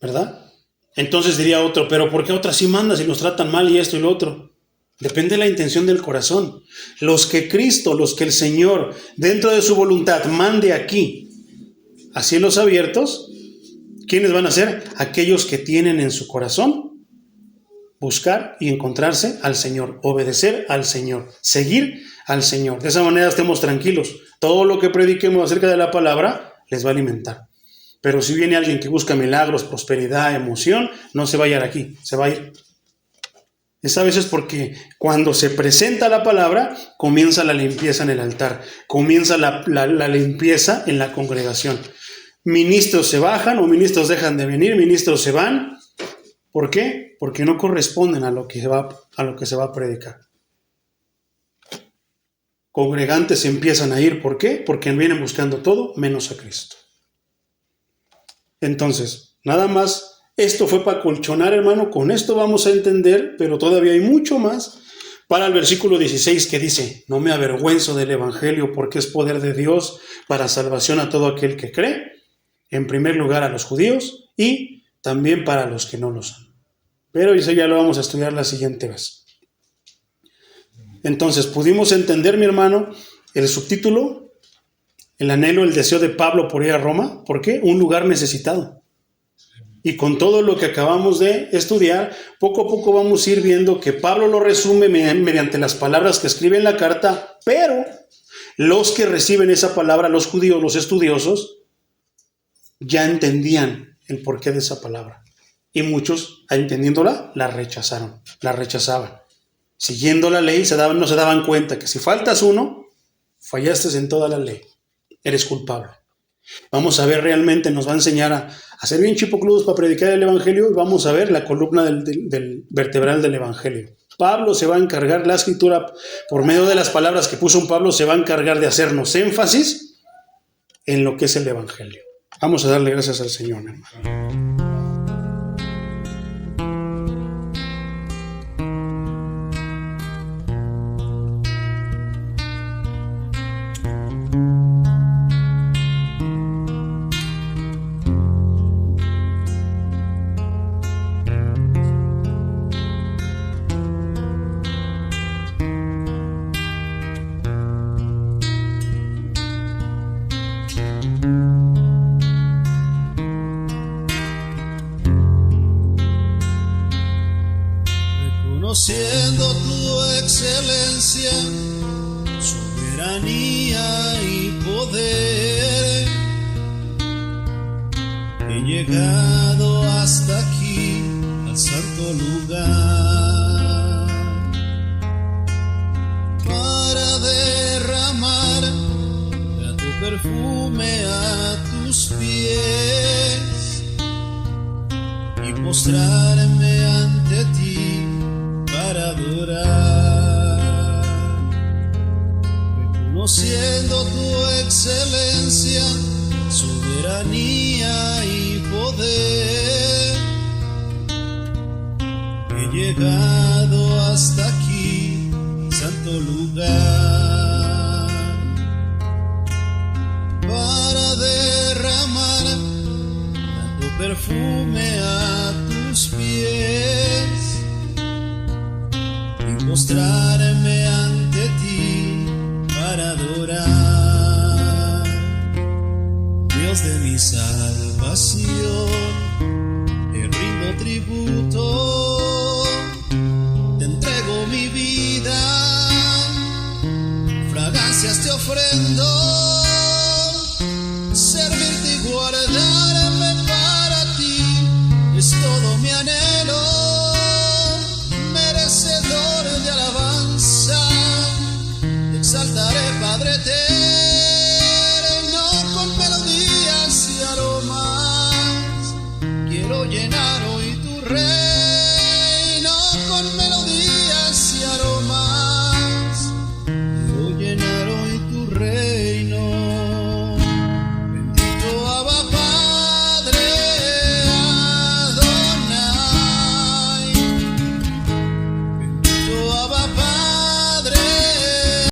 ¿Verdad? Entonces diría otro, pero ¿por qué otras sí mandas y los tratan mal y esto y lo otro? Depende de la intención del corazón. Los que Cristo, los que el Señor, dentro de su voluntad, mande aquí a cielos abiertos, ¿quiénes van a ser? Aquellos que tienen en su corazón buscar y encontrarse al Señor, obedecer al Señor, seguir al Señor. De esa manera estemos tranquilos. Todo lo que prediquemos acerca de la palabra les va a alimentar. Pero si viene alguien que busca milagros, prosperidad, emoción, no se va a ir aquí, se va a ir. Es a veces porque cuando se presenta la palabra, comienza la limpieza en el altar, comienza la limpieza en la congregación. Ministros se bajan o ministros dejan de venir, ministros se van. ¿Por qué? Porque no corresponden a lo que se va a predicar. Congregantes empiezan a ir, ¿por qué? Porque vienen buscando todo menos a Cristo. Entonces, nada más, esto fue para colchonar, hermano, con esto vamos a entender, pero todavía hay mucho más para el versículo 16 que dice, no me avergüenzo del evangelio porque es poder de Dios para salvación a todo aquel que cree, en primer lugar a los judíos y también para los que no lo son. Pero eso ya lo vamos a estudiar la siguiente vez. Entonces, pudimos entender, mi hermano, el subtítulo, el anhelo, el deseo de Pablo por ir a Roma. ¿Por qué? Un lugar necesitado. Y con todo lo que acabamos de estudiar, poco a poco vamos a ir viendo que Pablo lo resume mediante las palabras que escribe en la carta, pero los que reciben esa palabra, los judíos, los estudiosos, ya entendían el porqué de esa palabra. Y muchos, entendiéndola, la rechazaban. Siguiendo la ley, no se daban cuenta que si faltas uno, fallaste en toda la ley. Eres culpable. Vamos a ver realmente, nos va a enseñar a ser bien chipocludos para predicar el evangelio y vamos a ver la columna del vertebral del evangelio. Pablo se va a encargar, la escritura, por medio de las palabras que puso un Pablo, se va a encargar de hacernos énfasis en lo que es el evangelio. Vamos a darle gracias al Señor, hermano. reconociendo tu excelencia, soberanía y poder. He llegado hasta aquí, al santo lugar, para derramar tu perfume a tus pies y mostrarme ante ti para adorar, reconociendo tu excelencia, soberanía y poder. He llegado hasta aquí, santo lugar, para derramar tanto perfume a tus pies y mostrarme ante ti para adorar. Dios de mi salvación, te rindo tributo, te entrego mi vida, fragancias te ofrendo.